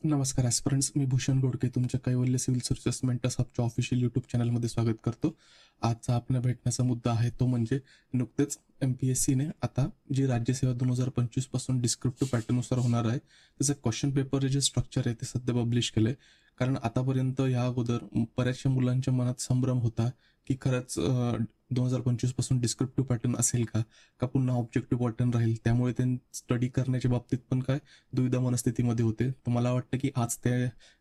नमस्कार ॲस्पिरंट्स, मी भूषण गोडके तुमच्या Kaivalya civil services mentors हबच्या ऑफिशियल यूट्यूब चॅनलमध्ये स्वागत करतो. आजचा आपल्या भेटण्याचा मुद्दा आहे तो म्हणजे नुकतेच MPSCने आता जी राज्यसेवा 2025 पासून डिस्क्रिप्टिव्ह पॅटर्ननुसार होणार आहे त्याचं क्वेश्चन पेपर जे स्ट्रक्चर आहे ते सध्या पब्लिश केलं आहे. कारण आतापर्यंत या अगोदर बऱ्याचशा मुलांच्या मनात संभ्रम होता की खरंच 2025 पासून डिस्क्रिप्टिव्ह पॅटर्न असेल का पुन्हा ऑब्जेक्टिव्ह पॅटर्न राहील. त्यामुळे ते स्टडी करण्याच्या बाबतीत पण काय दुविधा मनस्थितीमध्ये होते. तर मला वाटतं की आज ते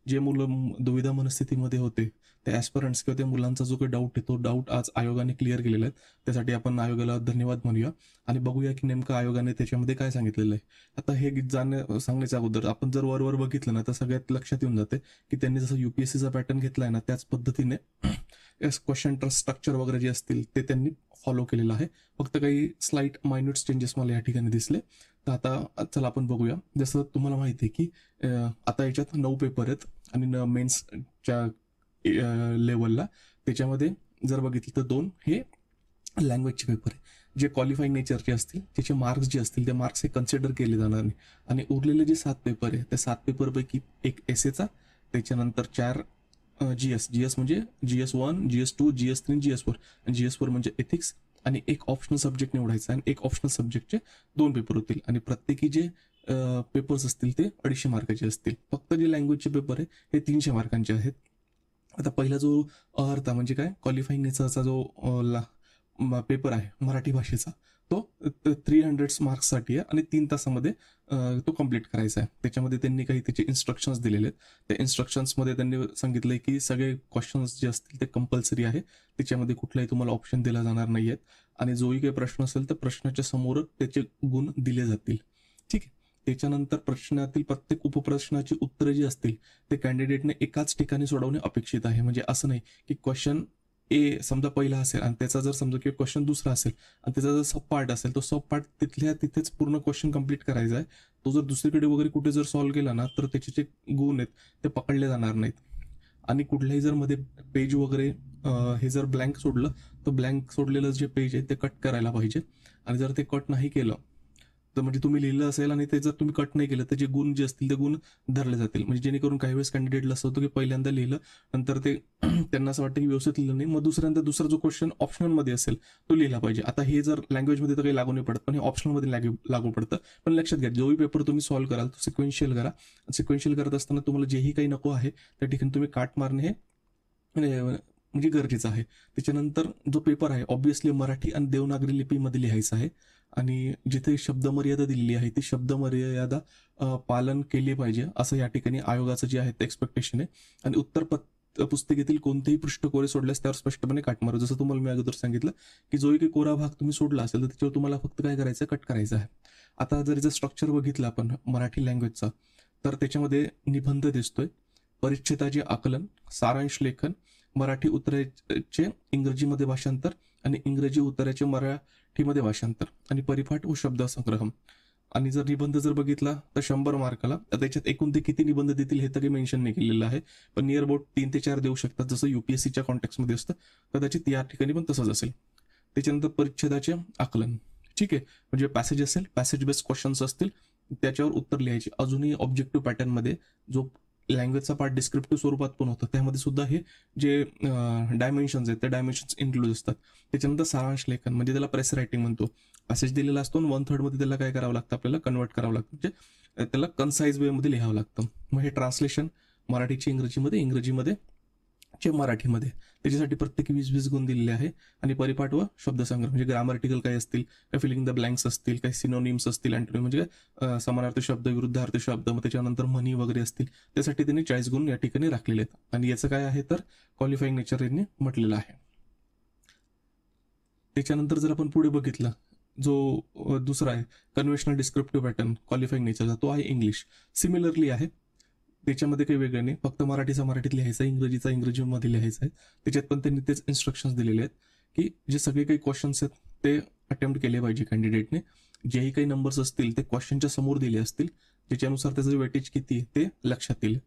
जे मुलं दुविधा मनस्थितीमध्ये होते ते ॲस्पिरंट्स किंवा त्या मुलांचा जो काही डाऊट आहे तो डाऊट आज आयोगाने क्लिअर केलेला आहे. त्यासाठी आपण आयोगाला धन्यवाद म्हणूया आणि बघूया की नेमकं आयोगाने त्याच्यामध्ये काय सांगितलेलं आहे. आता हे सांगण्याच्या अगोदर आपण जर वर बघितलं ना तर सगळ्यात लक्षात येऊन जाते की त्यांनी जसं UPSCचा पॅटर्न घेतलाय ना त्याच पद्धतीने क्वेश्चन स्ट्रक्चर वगैरे जे असतील ते त्यांनी फॉलो केलेलं आहे. फक्त काही स्लाइट मायन्यूट चेंजेस मला या ठिकाणी दिसले. तर आता चला आपण बघूया. जसं तुम्हाला माहिती आहे की आता याच्यात 9 पेपर आहेत आणि मेन्सच्या लेवलला त्याच्यामध्ये जर बघितलं तर 2 हे लँग्वेजचे पेपर आहे. जे क्वालिफाईंग नेचरचे असतील त्याचे मार्क्स जे असतील ते मार्क्स हे कन्सिडर केले जाणार नाही. आणि उरलेले जे 7 पेपर आहे त्या 7 पेपरपैकी एक एसेचा, त्याच्यानंतर 4 GS म्हणजे GS1, GS2, GS3, GS4 आणि GS4 म्हणजे एथिक्स आणि एक ऑप्शनल सब्जेक्ट निवडायचा आणि एक ऑप्शनल सब्जेक्टचे 2 पेपर होतील आणि प्रत्येकी जे पेपर्स असतील ते 250 मार्काचे असतील. फक्त जे लँग्वेजचे पेपर आहे हे 300 मार्कांचे आहेत. आता पहिला जो अर्थ म्हणजे काय क्वालिफाईंग नेचरचा जो पेपर आहे मराठी भाषेचा तो 300 मार्क्ससाठी आहे आणि 3 तासामध्ये तो कम्प्लीट करायचा आहे. त्याच्यामध्ये त्यांनी काही त्याचे इन्स्ट्रक्शन्स दिलेले आहेत. त्या इन्स्ट्रक्शन्समध्ये त्यांनी सांगितलंय की सगळे क्वेश्चन्स जे असतील ते कंपल्सरी आहे. त्याच्यामध्ये कुठलाही तुम्हाला ऑप्शन दिला जाणार नाही आहेत आणि जोही काही प्रश्न असेल तर प्रश्नाच्या समोर त्याचे गुण दिले जातील. ठीक आहे. त्याच्यानंतर प्रश्नातील प्रत्येक उपप्रश्नाची उत्तरे जी असतील ते कॅन्डिडेटने एकाच ठिकाणी सोडवणे अपेक्षित आहे. म्हणजे असं नाही की क्वेश्चन ए समजा पहिला असेल आणि त्याचा जर समजा किंवा क्वेश्चन दुसरा असेल आणि त्याचा जर सब पार्ट असेल तो सब पार्ट तिथल्या तिथेच पूर्ण क्वेश्चन कंप्लीट करायचा आहे. तो जर दुसरीकडे वगैरे कुठे जर सॉल्व्ह केला ना तर त्याचे जे गुण आहेत ते पकडले जाणार नाहीत. आणि कुठल्याही जर मध्ये पेज वगैरे हे जर ब्लँक सोडलं तर ब्लँक सोडलेलं जे पेज आहे ते कट करायला पाहिजे. आणि जर ते कट नाही केलं तर म्हणजे तुम्ही लिहिलं असेल आणि ते जर तुम्ही कट नाही केलं तर जे गुण जे असतील ते गुण धरले जातील. म्हणजे जेणेकरून काही वेळेस कॅन्डिडेटला असं होतं की पहिल्यांदा लिहिलं नंतर ते त्यांना असं वाटतं की व्यवस्थित लिहिलं नाही, मग दुसरा जो क्वेश्चन ऑप्शनलमध्ये असेल तो लिहिला पाहिजे. आता हे जर लँग्वेजमध्ये तर काही लागू नाही पडत पण हे ऑप्शनलमध्ये लागू पडतं. पण लक्षात घ्या जोही पेपर तुम्ही सॉल्व्ह कराल तो सिक्वेन्शियल करा. सिक्वेन्शियल करत असताना तुम्हाला जेही काही नको आहे त्या ठिकाणी तुम्ही काट मारणे हे म्हणजे गरजेचं आहे. त्याच्यानंतर जो पेपर आहे ऑब्व्हियसली मराठी आणि देवनागरी लिपीमध्ये लिहायचा आहे आणि जिथे शब्दमर्यादा दिलेली आहे ती शब्दमर्यादा पालन केले पाहिजे असं या ठिकाणी आयोगाचं जे आहे ते एक्सपेक्टेशन आहे. आणि उत्तर पुस्तिकेतील कोणतेही पृष्ठ कोरे सोडल्यास त्यावर स्पष्टपणे काट मारू. जसं तुम्हाला मी अगोदर सांगितलं की जोही काही कोरा भाग तुम्ही सोडला असेल तर त्याच्यावर तुम्हाला फक्त काय करायचं कट करायचं आहे. आता जर स्ट्रक्चर बघितलं आपण मराठी लँग्वेजचा तर त्याच्यामध्ये निबंध दिसतोय, परिच्छेदाचे आकलन, सारांश लेखन, मराठी उत्तराचे इंग्रजीमध्ये भाषांतर आणि इंग्रजी उत्तराचे मराठीमध्ये भाषांतर आणि परिपाठ व शब्दसंग्रह. आणि जर निबंध जर बघितला तर 100 मार्काला. त्याच्यात एकूण ते किती निबंध देतील हे तरी मेन्शन नाही केलेलं आहे पण नियर अबाउट 3 ते 4 देऊ शकतात. जसं UPSCच्या कॉन्टेक्समध्ये असतं कदाचित या ठिकाणी पण तसंच असेल. त्याच्यानंतर परिच्छेदाचे आकलन. ठीक आहे. म्हणजे पॅसेज असेल, पॅसेज बेस्ड क्वेश्चन्स असतील त्याच्यावर उत्तर लिहायचे. अजूनही ऑब्जेक्टिव्ह पॅटर्नमध्ये जो लँग्वेजचा पार्ट डिस्क्रिप्टिव्ह स्वरूपात पण होतं त्यामध्ये सुद्धा हे जे डायमेन्शन्स आहेत ते डायमेन्शन्स इन्क्लूड असतात. त्याच्यानंतर सारांश लेखन म्हणजे त्याला प्रेस रायटिंग म्हणतो. पॅसेज दिलेला असतो आणि 1/3 मध्ये त्याला काय करावं लागतं आपल्याला कन्वर्ट करावं लागतं. म्हणजे त्याला कन्साइज वेमध्ये लिहावं लागतं. मग हे ट्रान्सलेशन मराठीचे इंग्रजीमध्ये, इंग्रजीमध्ये चे मराठीमध्ये त्याच्यासाठी प्रत्येकी 20-20 गुण दिलेले आहे. आणि परिपाठ व शब्दसंग्रह म्हणजे ग्रामर्टिकल काही असतील, काही फिलिंग द ब्लँक्स असतील, काही सिनोनिम्स असतील, अँटोनिम म्हणजे समानार्थी शब्द, विरुद्धार्थी शब्द, मग त्याच्यानंतर म्हणी वगैरे असतील त्यासाठी त्यांनी 40 गुण या ठिकाणी राखलेले आहेत. आणि याचं काय आहे तर क्वालिफाईंग नेचर यांनी म्हटलेलं आहे. त्याच्यानंतर जर आपण पुढे बघितलं जो दुसरा आहे कन्व्हेन्शनल डिस्क्रिप्टिव्ह पॅटर्न क्वालिफाईंग नेचरचा तो आहे इंग्लिश. सिमिलरली आहे, त्याच्यामध्ये काही वेगळं नाही, फक्त मराठीचा मराठीत लिहायचा, इंग्रजीचा इंग्रजीमध्ये लिहायचा आहे. त्याच्यात पण त्यांनी तेच इन्स्ट्रक्शन्स दिलेले आहेत की जे सगळे काही क्वेश्चन्स आहेत ते अटेम्प्ट केले पाहिजे कॅन्डिडेटने. जेही काही नंबर्स असतील ते क्वेश्चनच्या समोर दिले असतील ज्याच्यानुसार त्याचं वेटेज किती ते लक्षात येईल.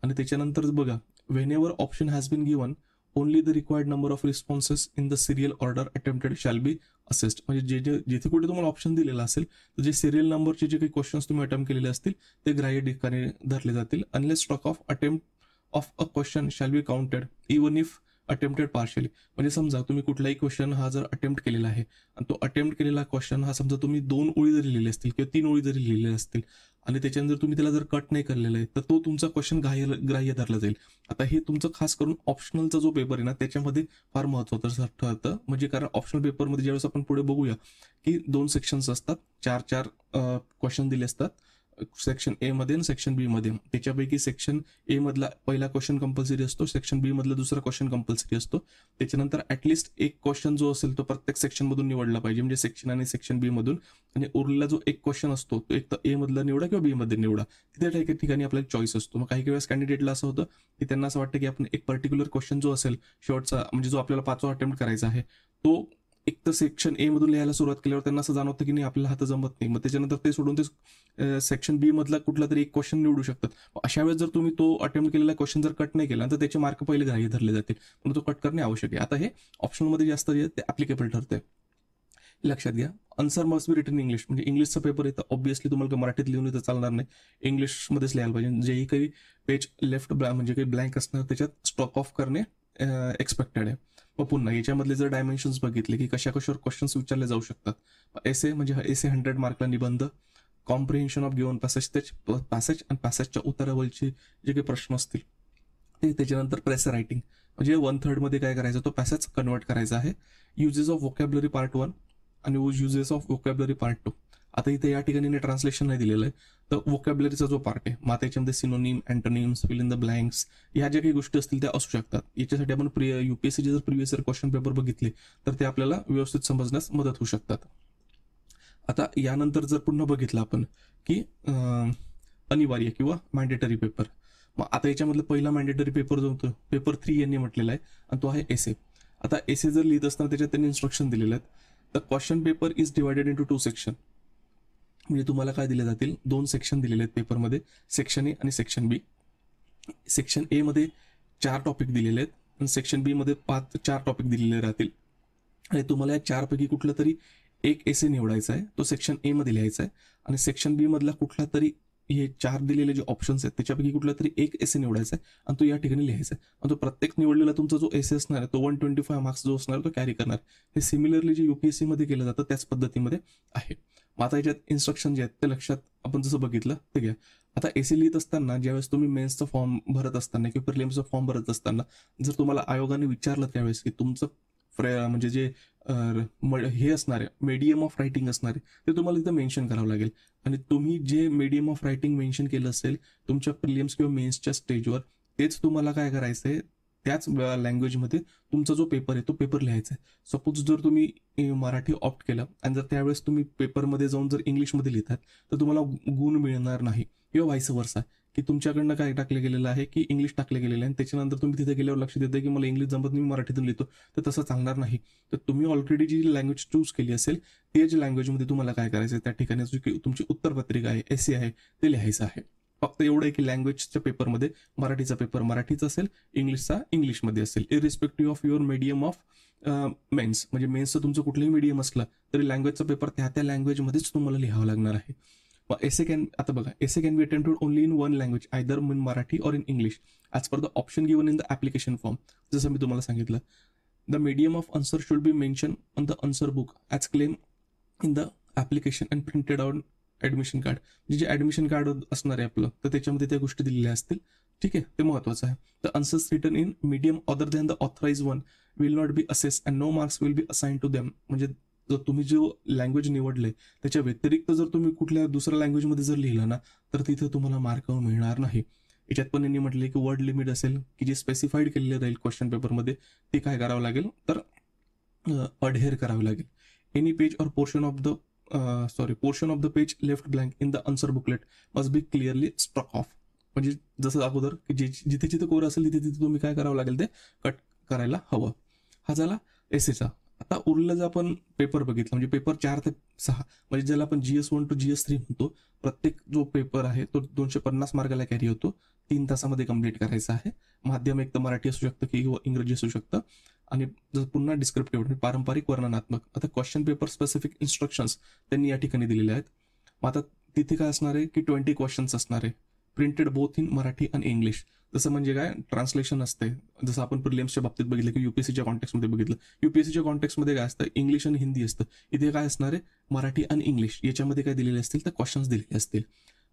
आणि त्याच्यानंतर बघा whenever option has been given only the required number of responses in the serial order attempted shall be assessed. म्हणजे जिथे कुठे तुम्हाला ऑप्शन दिलेला असेल तर जे सिरियल नंबरचे जे काही क्वेश्चन्स तुम्ही अटेम्प्ट केलेले असतील ते ग्राह्य ठिकाणी धरले जातील. Unless stock of attempt of a question shall be counted even if attempted partially. म्हणजे समजा तुम्ही कुठलाही क्वेश्चन हा जर अटेम्प्ट केलेला आहे आणि तो अटेम्प्ट केलेला क्वेश्चन हा समजा तुम्ही 2 ओळी जरी लिहिले असतील किंवा 3 ओळी जरी लिहिलेले असतील आणि त्याच्यानंतर तुम्ही त्याला जर कट नाही केलेलं आहे तर तो तुमचा क्वेश्चन ग्राह्य धरला जाईल. आता हे तुमचं खास करून ऑप्शनलचा जो पेपर आहे ना त्याच्यामध्ये फार महत्त्वाचं ठरतं. म्हणजे कारण ऑप्शनल पेपरमध्ये ज्यावेळेस आपण पुढे बघूया की 2 सेक्शन्स असतात, 4 क्वेश्चन दिले असतात सेक्शन ए मध्ये आणि सेक्शन बी मध्ये. त्याच्यापैकी सेक्शन ए मधला पहिला क्वेश्चन कंपल्सरी असतो, सेक्शन बी मधला दुसरा क्वेश्चन कंपल्सरी असतो. त्याच्यानंतर ऍटलिस्ट एक क्वेश्चन जो असेल तो प्रत्येक सेक्शन मधून निवडला पाहिजे, म्हणजे सेक्शन आणि सेक्शन बी मधून. आणि उरलेला जो एक क्वेश्चन असतो तो एक तर ए मधला निवडा किंवा बी मध्ये निवडा. तिथे ठिकाणी आपल्याला चॉईस असतो. मग काही वेळेस कॅन्डिडेटला असं होतं की त्यांना असं वाटतं की आपण एक पर्टिक्युलर क्वेश्चन जो असेल शेवटचा म्हणजे जो आपल्याला 5वा अटेम्प्ट करायचा आहे तो एक तर सेक्शन ए मधून लिहायला सुरुवात केल्यावर त्यांना असं जाणवतं की नाही आपल्याला हात जमत नाही. मग त्याच्यानंतर ते सोडून ते सेक्शन बी मधला कुठला तरी एक क्वेश्चन निवडू शकतात. अशा वेळेस जर तुम्ही तो अटेम्प्ट केलेला क्वेश्चन जर कट नाही केला तर त्याचे मार्क पहिले ग्राह्य धरले जातील, म्हणून तो कट करणे आवश्यक आहे. आता हे ऑप्शनमध्ये जास्त जे ते ऍप्लिकेबल ठरते. लक्षात घ्या, answer must be written in English. म्हणजे इंग्लिशचा पेपर आहे तर ऑब्व्हियसली तुम्हाला मराठीत लिहून तर चालणार नाही, इंग्लिशमध्येच लिहायला पाहिजे. जेही काही पेज लेफ्ट म्हणजे काही ब्लँक असणार त्याच्यात स्टॉक ऑफ करणे एक्सपेक्टेड आहे. मग पुन्हा याच्यामधले जर डायमेन्शन्स बघितले की कशावर क्वेश्चन्स विचारले जाऊ शकतात. एसे म्हणजे एसे 100 मार्कला निबंध, कॉम्प्रिहेन्शन ऑफ गिव्हन पॅसेज आणि पॅसेजच्या उत्तरावरचे जे काही प्रश्न असतील ते. त्याच्यानंतर प्रेस रायटिंग म्हणजे 1/3 मध्ये काय करायचं तो पॅसेज कन्वर्ट करायचा आहे. युजेस ऑफ व्होकॅब्युलरी पार्ट 1 आणि युजेस ऑफ व्होकॅब्युलरी पार्ट 2. आता इथे या ठिकाणी ट्रान्सलेशन नाही दिलेलं आहे तर व्होकॅब्युलरीचा जो पार्ट आहे मग त्याच्यामध्ये synonym, antonyms, fill in the blanks ह्या ज्या काही गोष्टी असतील त्या असू शकतात. याच्यासाठी आपण युपीएससीचे जर प्रिव्हियस इयर क्वेश्चन पेपर बघितले तर ते आपल्याला व्यवस्थित समजण्यास मदत होऊ शकतात. आता यानंतर जर पुन्हा बघितलं आपण की अनिवार्य किंवा मॅन्डेटरी पेपर. मग आता याच्यामधलं पहिला मॅन्डेटरी पेपर जो होतो पेपर 3 यांनी म्हटलेला आहे आणि तो आहे एसे. आता एसे जर लिहित असताना त्याच्यात त्यांनी इन्स्ट्रक्शन दिलेले आहेत. The question paper is divided into 2 section. म्हणजे तुम्हाला काय दिले जातील 2 सेक्शन दिलेले आहेत पेपरमध्ये, सेक्शन ए आणि सेक्शन बी. सेक्शन ए मध्ये 4 टॉपिक दिलेले आहेत आणि सेक्शन बी मध्ये 4 टॉपिक दिलेले राहतील. आणि तुम्हाला या 4 पैकी कुठला तरी एक एसे निवडायचा आहे, तो सेक्शन ए मध्ये लिहायचा आहे. आणि सेक्शन बी मधला कुठला तरी हे 4 दिलेले जे ऑप्शन्स आहेत त्याच्यापैकी कुठला तरी एक एसे निवडायचा आहे आणि तो या ठिकाणी लिहायचा आहे. आणि तो प्रत्येक निवडलेला तुमचा जो एसे असणार आहे तो 125 मार्क्स जो असणार तो कॅरी करणार. हे सिमिलरली जे युपीएससी मध्ये केलं जातं त्याच पद्धतीमध्ये आहे. मग आता याच्यात इन्स्ट्रक्शन जे आहेत ते लक्षात आपण जसं बघितलं ते घ्या. आता एसे लिहित असताना ज्यावेळेस तुम्ही मेन्सचा फॉर्म भरत असताना किंवा प्रिलिम्सचा फॉर्म भरत असताना जर तुम्हाला आयोगाने विचारलं त्यावेळेस की तुमचं म्हणजे जे हे असणार आहे मीडियम ऑफ रायटिंग असणार आहे ते तुम्हाला इथं मेन्शन करावं लागेल. आणि तुम्ही जे मीडियम ऑफ रायटिंग मेन्शन केलं असेल तुमच्या प्रिलिम्स किंवा मेन्सच्या स्टेजवर तेच तुम्हाला काय करायचं आहे त्याच लँग्वेजमध्ये तुमचा जो पेपर आहे तो पेपर लिहायचा आहे. सपोज जर तुम्ही मराठी ऑप्ट केलं आणि जर त्यावेळेस तुम्ही पेपरमध्ये जाऊन जर इंग्लिशमध्ये लिहितात तर तुम्हाला गुण मिळणार नाही किंवा व्हाईस वर्सा की तुमच्याकडनं काय टाकलं गेलेलं आहे की इंग्लिश टाकलं गेलेलं आहे आणि त्याच्यानंतर तुम्ही तिथे गेल्यावर लक्ष देतं की मला इंग्लिश जमत नाही मी मराठीतून लिहितो तर तसं चालणार नाही. तर तुम्ही ऑलरेडी जी लँग्वेज चूज केली असेल ते जे लँग्वेजमध्ये तुम्हाला काय करायचं आहे त्या ठिकाणी तुमची उत्तरपत्रिका आहे एसे आहे ते लिहायचं आहे. फक्त एवढं आहे की लँग्वेजच्या पेपरमध्ये मराठीचा पेपर मराठीचा असेल, इंग्लिशचा इंग्लिशमध्ये असेल, irrespective of your medium of mains. म्हणजे मेन्सचं तुमचं कुठलंही मीडियम असलं तरी लँग्वेजचा पेपर त्या लँग्वेजमध्येच तुम्हाला लिहावं लागणार आहे. आता बघा essay can be attempted only in 1 language either in Marathi or in English as per the option given in the application form. जसं मी तुम्हाला सांगितलं the medium of answer should be mention on the answer book as claim in the application and printed on admission card. म्हणजे जे admission card असणार आहे आपलं तर त्याच्यामध्ये त्या गोष्टी दिलेल्या असतील. ठीक आहे, ते महत्त्वाचं आहे. The answers written in medium other than the authorise one will not be assess and no marks will be assign to them. म्हणजे जर तुम्ही जो लँग्वेज निवडले त्याच्या व्यतिरिक्त जर तुम्ही कुठल्या दुसऱ्या लँग्वेजमध्ये जर लिहिलं ना तर तिथे तुम्हाला मार्क मिळणार नाही. याच्यात पण यांनी म्हटले की वर्ड लिमिट असेल की जे स्पेसिफाईड केलेले राहील क्वेश्चन पेपरमध्ये ते काय करावं लागेल तर अडहेअर करावं लागेल. Any page or portion of the page left blank in the answer booklet must be clearly struck off. म्हणजे जसं अगोदर की जिथे जिथे कोर असेल तिथे तिथे तुम्ही काय करावं लागेल ते कट करायला हवं. हा झाला एसेचा. आता उरलेलं जर आपण पेपर बघितलं म्हणजे पेपर 4 ते 6 म्हणजे ज्याला आपण GS1 to GS3 म्हणतो, प्रत्येक जो पेपर आहे तो 250 मार्काला कॅरी होतो. 3 तासामध्ये कंप्लीट करायचा आहे. माध्यम एक तर मराठी असू शकतं किंवा इंग्रजी असू शकतं. आणि जर पुन्हा डिस्क्रिप्टिव्ह म्हणजे पारंपरिक वर्णनात्मक. आता क्वेश्चन पेपर स्पेसिफिक इन्स्ट्रक्शन्स त्यांनी या ठिकाणी दिलेले आहेत. मग आता तिथे काय असणार आहे की 20 क्वेश्चन्स असणार आहे, प्रिंटेड बोथ इन मराठी आणि इंग्लिश. जसं म्हणजे काय ट्रान्सलेशन असते, जसं आपण प्रिलिम्सच्या बाबतीत बघितलं की UPSCच्या कॉन्टेक्समध्ये बघितलं. UPSCच्या कॉन्टेक्समध्ये काय असतं, इंग्लिश आणि हिंदी असतं. इथे काय असणार आहे, मराठी आणि इंग्लिश याच्यामध्ये काय दिलेले असतील तर क्वेश्चन्स दिलेले असतील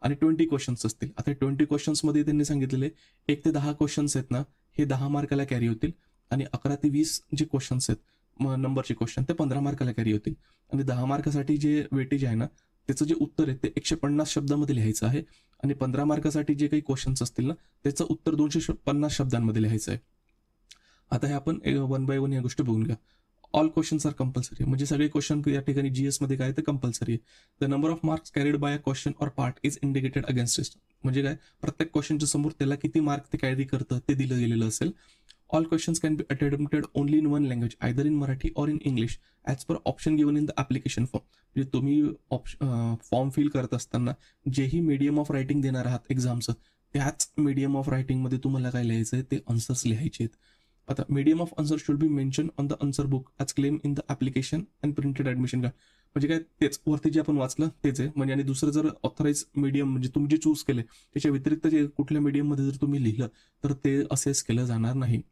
आणि 20 क्वेश्चन्स असतील. आता 20 क्वेश्चन्समध्ये त्यांनी सांगितलेले 1 ते 10 क्वेश्चन्स आहेत ना, हे 10 मार्काला कॅरी होतील आणि 11 ते 20 जे क्वेश्चन्स आहेत नंबरचे क्वेश्चन ते 15 मार्काला कॅरी होतील. आणि 10 मार्कासाठी जे वेटेज आहे ना, त्याचं जे उत्तर आहे ते 150 शब्दामध्ये लिहायचं आहे आणि 15 मार्कासाठी जे काही क्वेश्चन्स असतील ना, त्याचं उत्तर 250 शब्दांमध्ये लिहायचं आहे. आता हे आपण 1 बाय 1 या गोष्टी बघून घ्या. ऑल क्वेश्चन्स आर कंपल्सरी, म्हणजे सगळे क्वेश्चन या ठिकाणी GS मध्ये काय ते कंपल्सरी आहे. The number of marks carried by a question or part is indicated against it. म्हणजे काय, प्रत्येक क्वेश्चनच्या समोर त्याला किती मार्क ते कॅरी करतं ते दिलं गेलेलं असेल. All questions can be attempted only in one language, either in Marathi or in English, as per option given in the application form. म्हणजे तुम्ही फॉर्म फिल करत असताना जेही मीडियम ऑफ रायटिंग देणार आहात एक्झामचं, त्याच मीडियम ऑफ रायटिंगमध्ये तुम्हाला काय लिहायचं आहे ते आन्सर्स लिहायचे आहेत. आता medium of answer should be mention on the answer book as claim in the application and printed admission card. म्हणजे काय, तेच वरती जे आपण वाचलं तेच आहे. म्हणजे आणि दुसरं जर ऑथराईज मीडियम म्हणजे तुम्ही जे चूज केले त्याच्या व्यतिरिक्त जे कुठल्या मीडियममध्ये जर तुम्ही लिहिलं तर ते असेस केलं जाणार नाही.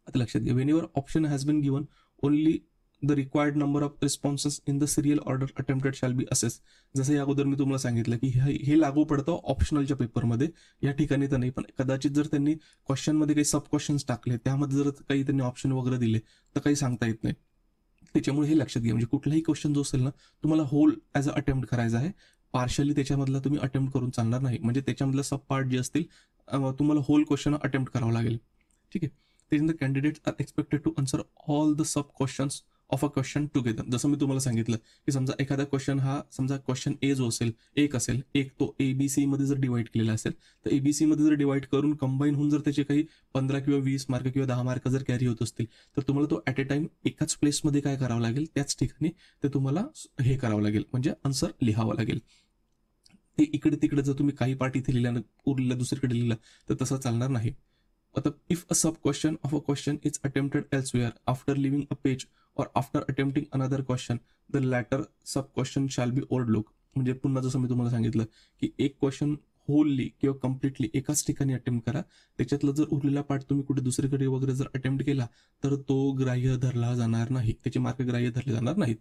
आता लक्षात घ्या, when your option has been given only the required number of responses in the serial order attempted shall be assess. जसं या अगोदर मी तुम्हाला सांगितलं की हे लागू पडतं ऑप्शनलच्या पेपरमध्ये, या ठिकाणी तर नाही. पण कदाचित जर त्यांनी क्वेश्चनमध्ये काही सब क्वेश्चन्स टाकले, त्यामध्ये जर काही त्यांनी ऑप्शन वगैरे दिले तर काही सांगता येत नाही. त्याच्यामुळे हे लक्षात घ्या, म्हणजे कुठलाही क्वेश्चन जो असेल ना, तुम्हाला होल ॲज अ अटेम्प्ट करायचा आहे. पार्शली त्याच्यामधला तुम्ही अटेम्प्ट करून चालणार नाही. म्हणजे त्याच्यामधलं सब पार्ट जे असतील तुम्हाला होल क्वेश्चन अटेम्प्ट करावं लागेल. ठीक आहे. त्याच्यानंतर candidates are expected to answer all the sub questions of a question together. जसं मी तुम्हाला सांगितलं की समजा एखादा क्वेश्चन हा समजा क्वेश्चन ए जो असेल एक तो ABC मध्ये जर डिवाइड केलेला असेल तर ABC मध्ये जर डिवाइड करून कंबाईन होऊन जर त्याचे काही 15 किंवा 20 मार्क किंवा 10 मार्क जर कॅरी होत असतील तर तुम्हाला तो ॲट ए टाइम एकाच प्लेसमध्ये काय करावं लागेल, त्याच ठिकाणी ते तुम्हाला हे करावं लागेल, म्हणजे आन्सर लिहावं लागेल. ते इकडे तिकडे जर तुम्ही काही पार्ट इथे लिहिल्यानं उरलेला दुसरीकडे लिहिला तर तसं चालणार नाही. आता if a sub question of a question is attempted elsewhere after living a page or after attempting another question, the latter sub question shall be overlook. म्हणजे पुन्हा जसं मी तुम्हाला सांगितलं की एक क्वेश्चन होलली किंवा कम्प्लिटली एकाच ठिकाणी अटेम्प्ट करा, त्याच्यातला जर उरलेला पार्ट तुम्ही कुठे दुसरीकडे वगैरे जर अटेम्प्ट केला तर तो ग्राह्य धरला जाणार नाही, त्याचे मार्क ग्राह्य धरले जाणार नाहीत.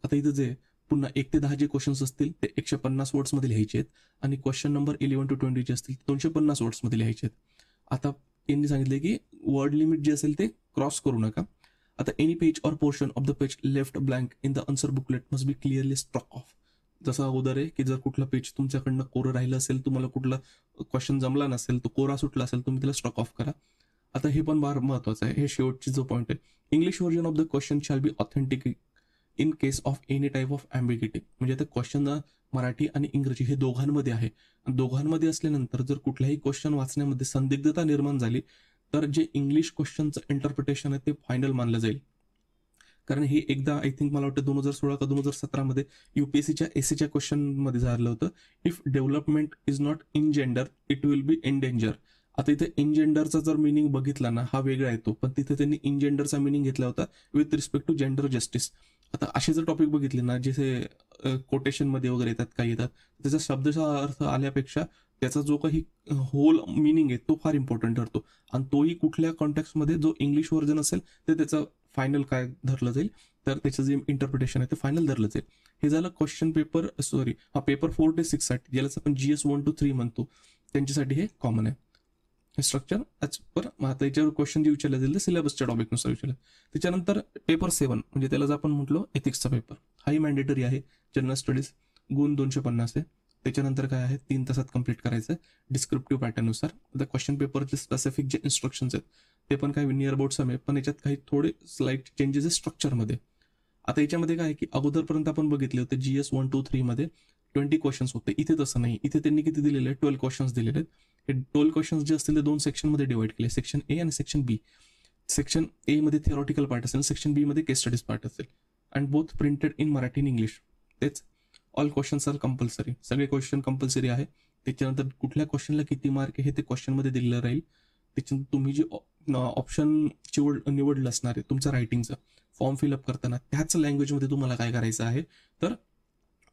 आता इथं जे पुन्हा 1 ते 10 जे क्वेश्चन्स असतील ते 150 वर्ड्समध्ये लिहायचे आहेत आणि क्वेश्चन नंबर 11 to 20 जे असतील 250 वर्ड्समध्ये लिहायचे आहेत. आता यांनी सांगितले की वर्ड लिमिट जे असेल ते क्रॉस करू नका. आता any page or portion of the page left blank in the answer booklet must be clearly struck off. जसं अगोदर आहे की जर कुठलं पेज तुमच्याकडनं कोरं राहिलं असेल, तुम्हाला कुठला क्वेश्चन जमला नसेल, तो कोरा सुटला असेल, तुम्ही त्याला स्ट्रक ऑफ करा. आता हे पण फार महत्वाचं आहे, हे शेवटची जो पॉईंट आहे, English version of the question shall be authentic in case of any type of ambiguity. म्हणजे आता क्वेश्चन मराठी आणि इंग्रजी हे दोघांमध्ये आहे. दोघांमध्ये असल्यानंतर जर कुठल्याही क्वेश्चन वाचण्यामध्ये संदिग्धता निर्माण झाली तर जे इंग्लिश क्वेश्चनचं इंटरप्रिटेशन आहे ते फायनल मानलं जाईल. कारण हे एकदा आय थिंक मला वाटतं 2016 का 2017 मध्ये UPSCच्या एसीच्या क्वेश्चनमध्ये झालं होतं, if development is not in gender it will be in danger. आता इथे इन जेंडरचा जर मिनिंग बघितला ना, हा वेगळा येतो, पण तिथे त्यांनी इन जेंडरचा मिनिंग घेतला होता with respect to gender justice. आता असे जर टॉपिक बघितले ना, जिथे कोटेशनमध्ये वगैरे येतात, काही येतात, त्याचा शब्दचा अर्थ आल्यापेक्षा त्याचा जो काही होल मिनिंग आहे तो फार इम्पॉर्टंट ठरतो. आणि तोही कुठल्या कॉन्टेक्स्टमध्ये जो इंग्लिश व्हर्जन असेल ते त्याचं फायनल काय धरलं जाईल, तर त्याचं जे इंटरप्रिटेशन आहे ते फायनल धरलं जाईल. हे झालं क्वेश्चन पेपर पेपर 4 ते 6 साठी, ज्याला आपण GS1 to 3 म्हणतो, त्यांच्यासाठी हे कॉमन आहे हे स्ट्रक्चर ॲज पर. आता याच्यावर क्वेश्चन जे विचारले जाईल ते सिलेबसच्या टॉपिकनुसार विचारलं. त्याच्यानंतर पेपर 7 म्हणजे त्याला जर आपण म्हटलो एथिक्सचा पेपर, हाही मॅन्डेटरी आहे. जनरल स्टडीज गुण 250 आहे. त्याच्यानंतर काय आहे, 3 तासात कंप्लीट करायचं डिस्क्रिप्टिव्ह पॅटर्ननुसार. आता क्वेश्चन पेपरचे स्पेसिफिक जे इन्स्ट्रक्शन्स आहेत ते पण काही नियर अबाउट सम आहे, पण याच्यात काही थोडे स्लाइट चेंजेस आहे स्ट्रक्चरमध्ये. आता याच्यामध्ये काय आहे की अगोदरपर्यंत आपण बघितले होते GS1 to 3 मध्ये 20 क्वेश्चन्स होते. इथे तसं नाही, इथे त्यांनी किती दिलेले आहेत, 12 क्वेश्चन्स दिलेले आहेत. हे 12 क्वेश्चन्स जे असतील ते 2 सेक्शनमध्ये डिवाइड केले, सेक्शन A आणि सेक्शन B. सेक्शन ए मध्ये थिअरॉटिकल पार्ट असेल, सेक्शन बी मध्ये केस स्टडीज पार्ट असेल, and both printed in Marathi आणि इंग्लिश. तेच ऑल क्वेश्चन्स आर कंपल्सरी, सगळे क्वेश्चन कंपल्सरी आहे. त्याच्यानंतर कुठल्या क्वेश्चनला किती मार्क आहे हे ते क्वेश्चनमध्ये दिलेलं राहील. त्याच्यानंतर तुम्ही जे ऑप्शनची निवडलं असणार आहे तुमचं रायटिंगचं फॉर्म फिलअप करताना त्याच लँग्वेजमध्ये तुम्हाला काय करायचं आहे तर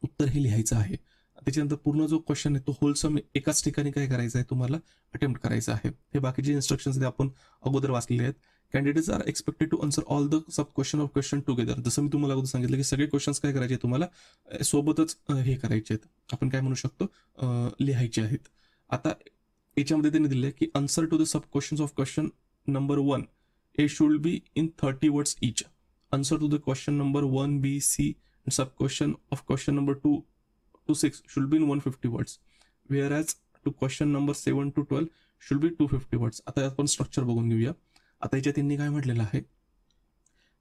उत्तर हे लिहायचं आहे. त्याच्यानंतर पूर्ण जो क्वेश्चन आहे तो होलसम एकाच ठिकाणी काय करायचं आहे तुम्हाला अटेम्प्ट करायचं आहे. हे बाकीचे इन्स्ट्रक्शन्स आपण अगोदर वाचलेले आहेत. Candidates are expected to answer all the sub question of question together. जसं मी तुम्हाला अगोदर सांगितलं की सगळे क्वेश्चन्स काय करायचे तुम्हाला सोबतच हे करायचे आहेत, आपण काय म्हणू शकतो लिहायचे आहेत. आता याच्यामध्ये त्यांनी दिले की answer to the sub questions of question number 1 A should be in 30 words each. Answer to the question number 1 B C and sub question of question number 2 to 6 should be in 150 words, whereas to question number 7 to 12 should be 250 words. आता आपण structure बघून घेऊया. आता याच्यात त्यांनी काय म्हटलेलं आहे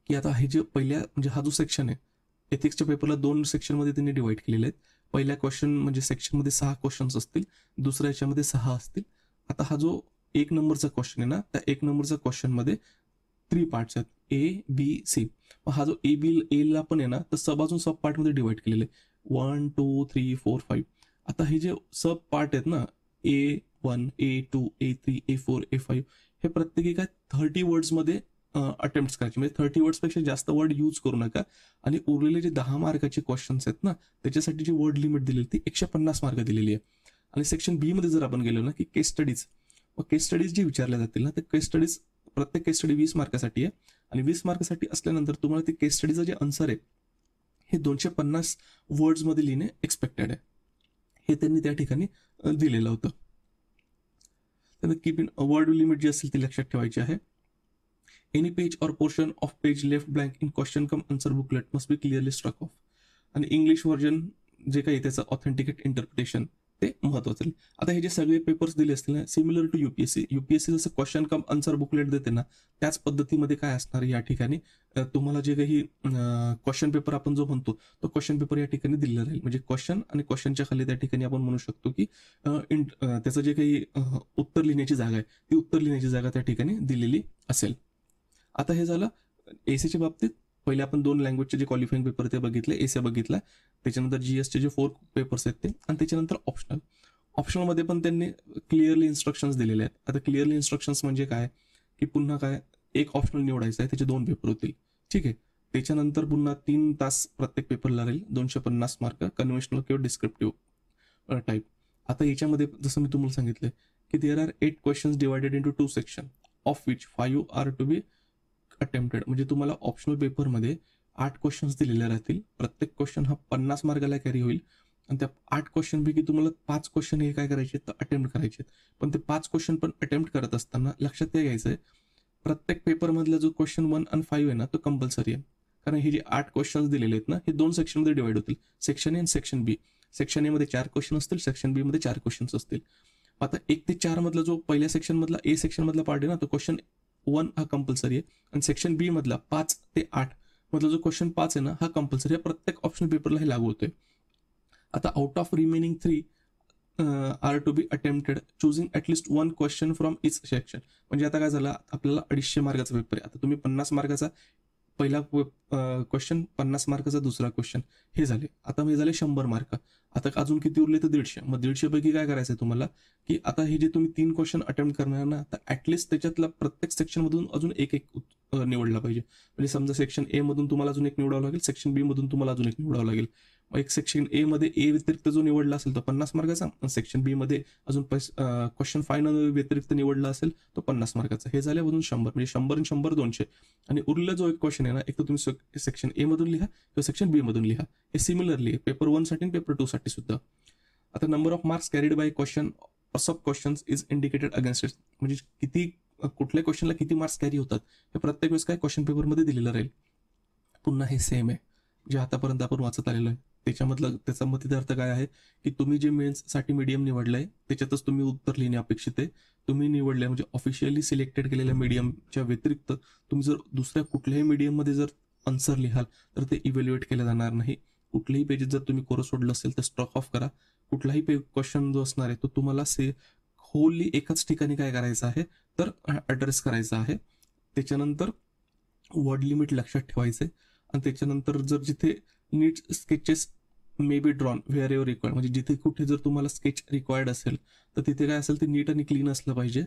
की आता हे जे पहिल्या म्हणजे हा जो सेक्शन आहे एथिक्सच्या पेपरला 2 सेक्शनमध्ये त्यांनी डिवाइड केलेले आहेत. पहिल्या क्वेश्चन म्हणजे सेक्शनमध्ये 6 क्वेश्चन्स असतील, दुसऱ्या याच्यामध्ये 6 असतील. आता हा जो 1 नंबरचा क्वेश्चन आहे ना, त्या 1 नंबरच्या क्वेश्चनमध्ये 3 पार्ट्स आहेत A B C. हा जो ए ला पण आहे ना तर सब अजून सब पार्टमध्ये डिवाइड केलेले 1 2 3 4 5. आता हे जे सब पार्ट आहेत ना A1 A2 A3 A4 A5 हे प्रत्येकी काय 30 वर्ड्समध्ये अटेम्प्ट करायचे. म्हणजे 30 वर्ड्सपेक्षा जास्त वर्ड यूज करू नका. आणि उरलेले जे 10 मार्काचे क्वेश्चन्स आहेत ना त्याच्यासाठी जी वर्ड लिमिट दिलेली ती 150 मार्क दिलेली आहे. आणि सेक्शन बी मध्ये जर आपण गेलो ना की केस स्टडीज, मग केस स्टडीज जे विचारल्या जातील ना ते केस स्टडीज प्रत्येक केस स्टडी 20 मार्कासाठी आहे. आणि 20 मार्कासाठी असल्यानंतर तुम्हाला ते केस स्टडीचं जे आन्सर आहे हे 250 वर्ड्समध्ये लिहिणे एक्सपेक्टेड आहे. हे त्यांनी त्या ठिकाणी दिलेलं होतं. त्यानंतर कीप इन वर्ड लिमिट जी असेल ती लक्षात ठेवायची आहे. Any page or portion of page left blank in question cum answer booklet must be clearly struck off. आणि इंग्लिश व्हर्जन जे काही त्याचं ऑथेंटिकेट इंटरप्रिटेशन ते महत्वाचं आहे. आता हे जे सगळे पेपर्स दिले असतील ना सिमिलर टू युपीएससी जसं क्वेश्चन कम आन्सर बुकलेट देते ना त्याच पद्धतीमध्ये काय असणार या ठिकाणी तुम्हाला जे काही क्वेश्चन पेपर आपण जो म्हणतो तो क्वेश्चन पेपर या ठिकाणी दिलेला राहील. म्हणजे क्वेश्चन आणि क्वेश्चनच्या खाली त्या ठिकाणी आपण म्हणू शकतो की त्याचं जे काही उत्तर लिहिण्याची जागा आहे ती उत्तर लिहिण्याची जागा त्या ठिकाणी दिलेली असेल. आता हे झालं एसीच्या बाबतीत. पहिले आपण 2 लँग्वेजचे जे क्वालिफाईंग पेपर ते बघितले, एसी बघितला. त्याच्यानंतर जीएसचे जे 4 पेपर्स आहेत ते, आणि त्याच्यानंतर ऑप्शनलमध्ये पण त्यांनी क्लिअरली इन्स्ट्रक्शन्स दिलेले आहेत. आता क्लिअरली इन्स्ट्रक्शन्स म्हणजे काय की पुन्हा काय एक ऑप्शनल निवडायचं आहे त्याचे 2 पेपर होतील. ठीक आहे. त्याच्यानंतर पुन्हा 3 तास प्रत्येक पेपरला राहील, 250 मार्क कन्व्हेन्शनल किंवा डिस्क्रिप्टिव्ह टाईप. आता याच्यामध्ये जसं मी तुम्हाला सांगितलं की there are 8 questions divided into 2 section of which 5 are to be attempted. म्हणजे तुम्हाला ऑप्शनल पेपरमध्ये 8 क्वेश्चन्स दिलेले राहतील. प्रत्येक क्वेश्चन हा 50 मार्काला कॅरी होईल. आणि त्या 8 क्वेश्चन पैकी तुम्हाला 5 क्वेश्चन हे काय करायचे तर अटेम्प्ट करायचे. पण ते 5 क्वेश्चन पण अटेम्प्ट करत असताना लक्षात काय घ्यायचं आहे प्रत्येक पेपरमधला जो क्वेश्चन 1 आणि 5 आहे ना तो कंपल्सरी आहे. कारण हे जे 8 क्वेश्चन्स दिलेले आहेत ना हे 2 सेक्शनमध्ये डिवाइड होतील, सेक्शन ए आणि सेक्शन बी. सेक्शन ए मध्ये 4 क्वेश्चन असतील, सेक्शन बी मध्ये 4 क्वेश्चन्स असतील. आता 1 ते 4 मधला जो पहिल्या सेक्शन मधला ए सेक्शन मधला पार्ट आहे ना तो क्वेश्चन 1 हा कंपल्सरी आहे. आणि सेक्शन बी मधला 5 ते 8 मधला जो क्वेश्चन 5 आहे ना हा कंपल्सरी आहे. प्रत्येक ऑप्शनल पेपरला हे लागू होतोय. आता out of remaining 3 are to be attempted choosing at least 1 question from each section. म्हणजे आता काय झालं आपल्याला 250 मार्काचा पेपर आहे. आता तुम्ही 50 मार्काचा पहिला क्वेश्चन, 50 मार्काचा दुसरा क्वेश्चन हे झाले. आता हे झाले 100 मार्क. आता अजून किती उरले तर 150. मग 150 पैकी काय करायचं आहे तुम्हाला की आता हे जे तुम्ही 3 क्वेश्चन अटेम्प्ट करणार ना तर ॲटलिस्ट त्याच्यातला प्रत्येक सेक्शनमधून अजून एक निवडला पाहिजे. म्हणजे समजा सेक्शन ए मधून तुम्हाला अजून एक निवडावं लागेल, सेक्शन बी मधून तुम्हाला अजून एक निवडावं लागेल. मग एक सेक्शन ए मध्ये ए व्यतिरिक्त जो निवडला असेल तो 50 मार्काचा, सेक्शन बी मध्ये अजून क्वेश्चन 5 व्यतिरिक्त निवडला असेल तो 50 मार्काचा. हे झाल्यामधून 100 म्हणजे 100 आणि 100 200. आणि उरलेला जो एक क्वेश्चन आहे ना एक तर तुम्ही सेक्शन ए मधून लिहा किंवा सेक्शन बी मधून लिहा. हे सिमिलरली पेपर 1 साठी आणि पेपर 2 साठी सुद्धा. आता number of marks carried by question sub questions is indicated against it. म्हणजे किती कुठल्या क्वेश्चनला किती मार्क्स कॅरी होतात हे प्रत्येक वेळेस काय क्वेश्चन पेपरमध्ये दिलेलं राहील. पुन्हा हे सेम आहे जे आतापर्यंत आपण वाचत आलेलो आहे. त्याच्यामधलं त्याचा मतितार्थ काय आहे की तुम्ही जे मेन्ससाठी मीडियम निवडलंय त्याच्यातच तुम्ही उत्तर लिहिणे अपेक्षित आहे. तुम्ही निवडलंय म्हणजे ऑफिशियली सिलेक्टेड केलेल्या मीडियमच्या व्यतिरिक्त तुम्ही जर दुसऱ्या कुठल्याही मीडियममध्ये जर आन्सर लिहाल तर ते इव्हॅल्युएट केलं जाणार नाही. कुठल्याही पेजेस जर तुम्ही कोरं सोडलं असेल तर स्ट्रॉक ऑफ करा. कुठलाही क्वेश्चन जो असणार आहे तो तुम्हाला होली एकाच ठिकाणी काय करायचं आहे तर ॲड्रेस करायचा आहे. त्याच्यानंतर वर्ड लिमिट लक्षात ठेवायचे आणि त्याच्यानंतर जर जिथे नीट sketches may be drawn wherever required, म्हणजे जिथे कुठे जर तुम्हाला स्केच रिक्वायर्ड असेल तर तिथे काय असेल ते नीट आणि क्लीन असलं पाहिजे.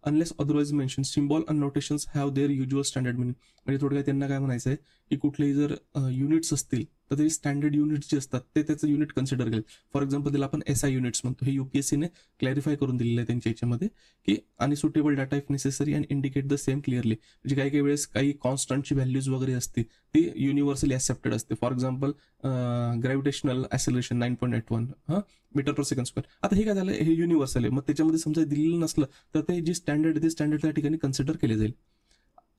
Unless otherwise mention symbol and notations have there usual standard meaning. म्हणजे थोडक्यात त्यांना काय म्हणायचं आहे की कुठलेही जर युनिट्स असतील तर ते स्टँडर्ड युनिट्स जे असतात ते त्याचं युनिट कन्सिडर केलं. फॉर एक्झाम्पल त्याला आपण SI युनिट्स म्हणतो. हे UPSCने क्लॅरिफाय करून दिलेलं आहे त्यांच्या याच्यामध्ये की आणि suitable data if necessary and indicate the same clearly. म्हणजे काही काही वेळेस काही कॉन्स्टंटची व्हॅल्यूज वगैरे असते ती युनिव्हर्सली ॲक्सेप्टेड असते. For example gravitational acceleration 9.81 metre per second square. आता हे काय झालं, हे युनिव्हर्सल आहे. मग त्याच्यामध्ये समजा दिलेलं नसलं तर ते जे स्टँडर्ड आहे ते स्टँडर्ड त्या ठिकाणी कन्सिडर केले जाईल.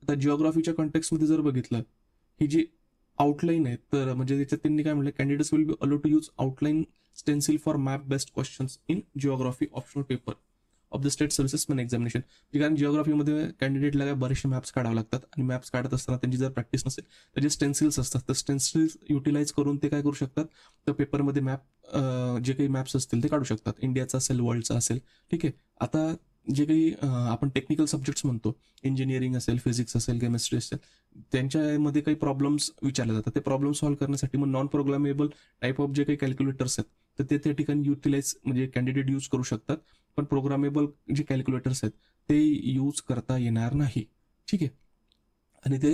आता जिओग्राफीच्या कॉन्टेक्स्टमध्ये जर बघितलं, ही जी आउटलाईन आहे तर म्हणजे त्याच्यात त्यांनी काय म्हटलं, candidates will be allow to use outline stencil for map based questions in geography optional paper of the state services main examination. कारण जिओग्राफीमध्ये कॅन्डिडेटला काय बरेचसे मॅप्स काढावे लागतात आणि मॅप्स काढत असताना त्यांची जर प्रॅक्टिस नसेल तर जे स्टेन्सिल्स असतात तर स्टेन्सिल्स युटिलाइज करून ते काय करू शकतात, तर पेपरमध्ये मॅप जे काही मॅप्स असतील ते काढू शकतात. इंडियाचा असेल, वर्ल्डचा असेल. ठीक आहे. आता जे काही आपण टेक्निकल सब्जेक्ट्स म्हणतो, इंजिनिअरिंग असेल, फिजिक्स असेल, केमिस्ट्री असेल, त्यांच्यामध्ये काही प्रॉब्लेम्स विचारले जातात. ते प्रॉब्लेम सॉल्व्ह करण्यासाठी मग नॉन प्रोग्रामेबल टाईप ऑफ जे काही कॅल्क्युलेटर्स आहेत तर ते त्या ठिकाणी युटिलाइज म्हणजे कॅन्डिडेट यूज करू शकतात. पण प्रोग्रामेबल जे कॅल्क्युलेटर्स आहेत ते यूज करता येणार नाही. ठीक आहे. आणि ते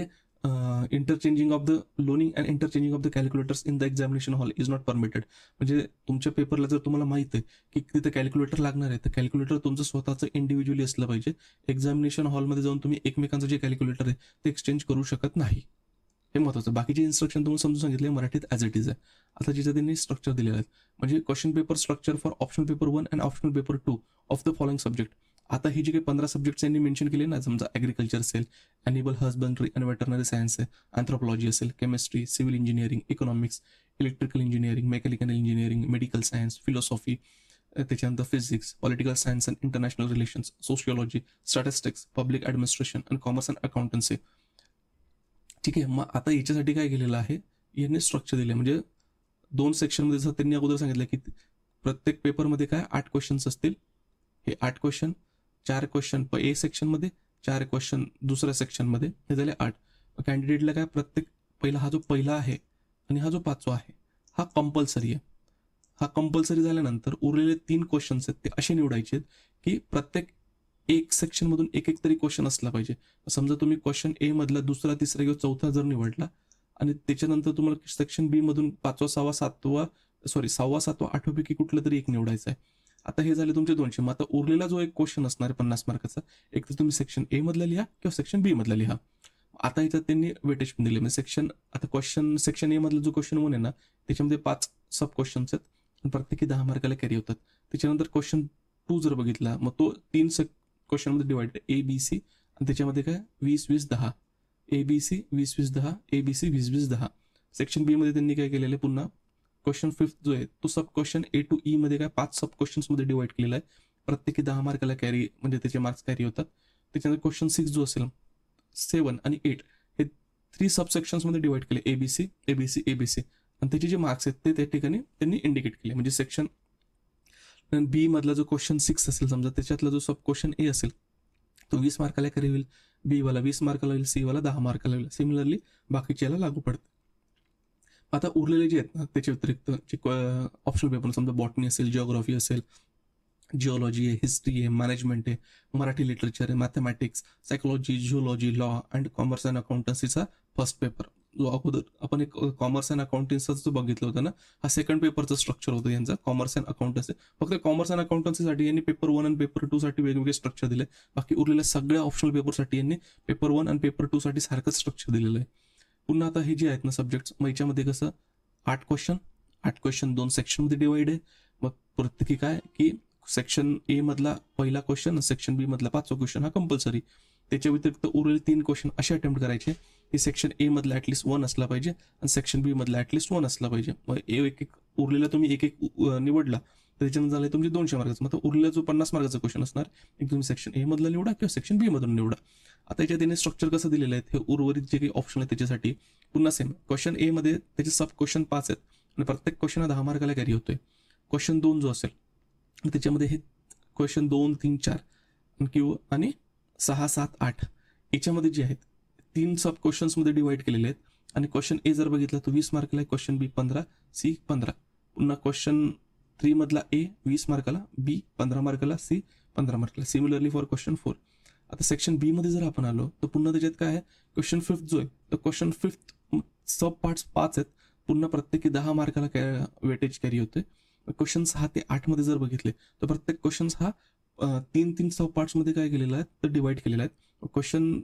interchanging of the loaning and interchanging of the calculators in the examination hall is not permitted. म्हणजे तुमच्या पेपरला जर तुम्हाला माहिती आहे की तिथे कॅल्क्युलेटर लागणार आहे तर कॅल्क्युलेटर तुमचं स्वतःचं इंडिव्हिज्युअली असलं पाहिजे. एक्झामिनेशन हॉलमध्ये जाऊन तुम्ही एकमेकांचं जे कॅल्क्युलेटर आहे ते एक्सचेंज करू शकत नाही. हे महत्त्वाचं. बाकीचे इन्स्ट्रक्शन तुम्हाला समजून सांगितले मराठीत ॲज इट इज आहे. आता जिथे त्यांनी स्ट्रक्चर दिलेलं आहे म्हणजे question paper structure for optional paper 1 and optional paper 2 of the following subject. आता ही जी काही 15 सब्जेक्ट्स यांनी मेन्शन केले ना, समजा ॲग्रिकल्चर असेल, animal husbandry and veterinary science आहे, अँथ्रोपॉलॉजी असेल, chemistry, civil engineering, economics, electrical engineering, mechanical engineering, medical science, philosophy, त्याच्यानंतर physics, political science and international relations, sociology, statistics, public administration and commerce and accountancy. ठीक आहे. मग आता याच्यासाठी काय केलेलं आहे, यांनी स्ट्रक्चर दिले. म्हणजे 2 सेक्शनमध्ये जसं त्यांनी अगोदर सांगितलं की प्रत्येक पेपरमध्ये काय 8 क्वेश्चन्स असतील. हे 8 क्वेश्चन, 4 क्वेश्चन ए सेक्शनमध्ये, 4 क्वेश्चन दुसऱ्या सेक्शनमध्ये, हे झाले 8. कॅन्डिडेटला काय प्रत्येक हा जो पहिला आहे आणि हा जो 5वा आहे हा कंपल्सरी आहे. हा कंपल्सरी झाल्यानंतर उरलेले 3 क्वेश्चन्स आहेत ते असे निवडायचे आहेत की प्रत्येक एक सेक्शनमधून एक तरी क्वेश्चन असला पाहिजे. समजा तुम्ही क्वेश्चन ए मधला दुसरा, तिसरा किंवा चौथा जर निवडला आणि त्याच्यानंतर तुम्हाला सेक्शन बी मधून 5वा, 6वा, 7वा 6वा, 7वा, 8वा पैकी कुठलं तरी एक निवडायचं आहे. आता हे झाले तुमचे 200. मग आता उरलेला जो एक क्वेश्चन असणार आहे 50 मार्काचा, एक तर तुम्ही सेक्शन ए मधला लिहा किंवा सेक्शन बी मधला लिहा. आता याच्यात त्यांनी वेटेज पण दिले. म्हणजे सेक्शन ए मधला जो क्वेश्चन 1 आहे ना त्याच्यामध्ये 5 सब क्वेश्चन्स आहेत आणि प्रत्येकी 10 मार्काला कॅरी होतात. त्याच्यानंतर क्वेश्चन 2 जर बघितला मग तो 3 क्वेश्चनमध्ये डिवाइड आहे, ABC, आणि त्याच्यामध्ये काय 20-20-10, ABC 20-20-10, ABC 20-20-10. सेक्शन बी मध्ये त्यांनी काय केलेलं आहे, पुन्हा क्वेश्चन 5 जो आहे तो सब क्वेश्चन A to E मध्ये काय 5 सब क्वेश्चन्समध्ये डिवाइड केलेला आहे. प्रत्येकी 10 मार्काला कॅरी म्हणजे त्याचे मार्क्स कॅरी होतात. त्याच्यानंतर क्वेश्चन 6 जो असेल, 7 आणि 8 हे 3 सब सेक्शन्समध्ये डिवाइड केले, ABC, ABC, ABC, आणि त्याचे जे मार्क्स आहेत ते त्या ठिकाणी त्यांनी इंडिकेट केले. म्हणजे सेक्शन बी मधला जो क्वेश्चन 6 असेल समजा, त्याच्यातला जो सब क्वेश्चन ए असेल तो 20 मार्काला कॅरी होईल, बी वाला 20 मार्काला होईल, सी वाला 10 मार्काला होईल. सिमिलरली बाकीच्या याला लागू पडते. आता उरलेले जे आहेत ना त्याच्या व्यतिरिक्त जे ऑप्शनल पेपर समजा बॉटनी असेल, जिओग्राफी असेल, जिओलॉजी आहे, हिस्ट्री आहे, मॅनेजमेंट आहे, मराठी लिटरेचर आहे, mathematics, psychology, geology, law and commerce and अकाउंटन्सीचा फर्स्ट पेपर जो अगोदर आपण एक कॉमर्स अँड अकाउंटन्सीचा जो बघितलं होतं ना, हा सेकंड पेपरचं स्ट्रक्चर होतं यांचा कॉमर्स अँड अकाउंटन्सी. फक्त कॉमर्स अँड अकाउंटन्सीसाठी यांनी पेपर 1 आणि पेपर 2 साठी वेगवेगळे स्ट्रक्चर दिले. बाकी उरलेल्या सगळ्या ऑप्शनल पेपरसाठी यांनी पेपर 1 आणि पेपर 2 साठी सारखंच स्ट्रक्चर दिलेलं आहे. पुन्हा आता हे जे आहेत ना सब्जेक्ट्स, मग याच्यामध्ये कसं 8 क्वेश्चन 2 सेक्शनमध्ये डिवाइड आहे. मग प्रत्येकी काय की सेक्शन ए मधला पहिला क्वेश्चन, सेक्शन बी मधला 5वा क्वेश्चन हा कंपल्सरी. त्याच्या व्यतिरिक्त उरलेले 3 क्वेश्चन असे अटेम्प्ट करायचे की सेक्शन ए मधला ॲटलिस्ट 1 असला पाहिजे आणि सेक्शन बी मधला ॲटलिस्ट 1 असला पाहिजे. मग एक उरलेला तुम्ही एक निवडला तर त्याच्यामध्ये झाले तुमचे 200 मार्काचा. मग उरलेला जो 50 मार्काचा क्वेश्चन असणार एक तुम्ही सेक्शन ए मधला निवडा किंवा सेक्शन बी मधून निवडा. आता याच्यात त्यांनी स्ट्रक्चर कसं दिलेलं आहे, हे उर्वरित जे काही ऑप्शन आहे त्याच्यासाठी पुन्हा सेम. क्वेश्चन ए मध्ये त्याचे सब क्वेश्चन 5 आहेत आणि प्रत्येक क्वेश्चन 10 मार्काला कॅरी होतोय. क्वेश्चन 2 जो असेल त्याच्यामध्ये हे क्वेश्चन 2, 3, 4 किंवा आणि 6, 7, 8 याच्यामध्ये जे आहेत 3 सब क्वेश्चन्समध्ये डिवाइड केलेले आहेत. आणि क्वेश्चन ए जर बघितला तो 20 मार्काला आहे, क्वेश्चन बी 15, सी 15. पुन्हा क्वेश्चन 3 मधला ए 20 मार्काला, बी 15 मार्काला, सी 15 मार्काला. Similarly for question 4. आता सेक्शन बी मध्ये जर आपण आलो तर पुन्हा त्याच्यात काय आहे, क्वेश्चन 5 जो आहे तर क्वेश्चन 5 सब पार्ट्स 5 आहेत. पुन्हा प्रत्येकी 10 मार्काला वेटेज कॅरी होते. क्वेश्चन 6 ते 8 मध्ये जर बघितले तर प्रत्येक क्वेश्चन हा 3 सब पार्ट्समध्ये काय केलेला आहे तर डिवाइड केलेला आहे. क्वेश्चन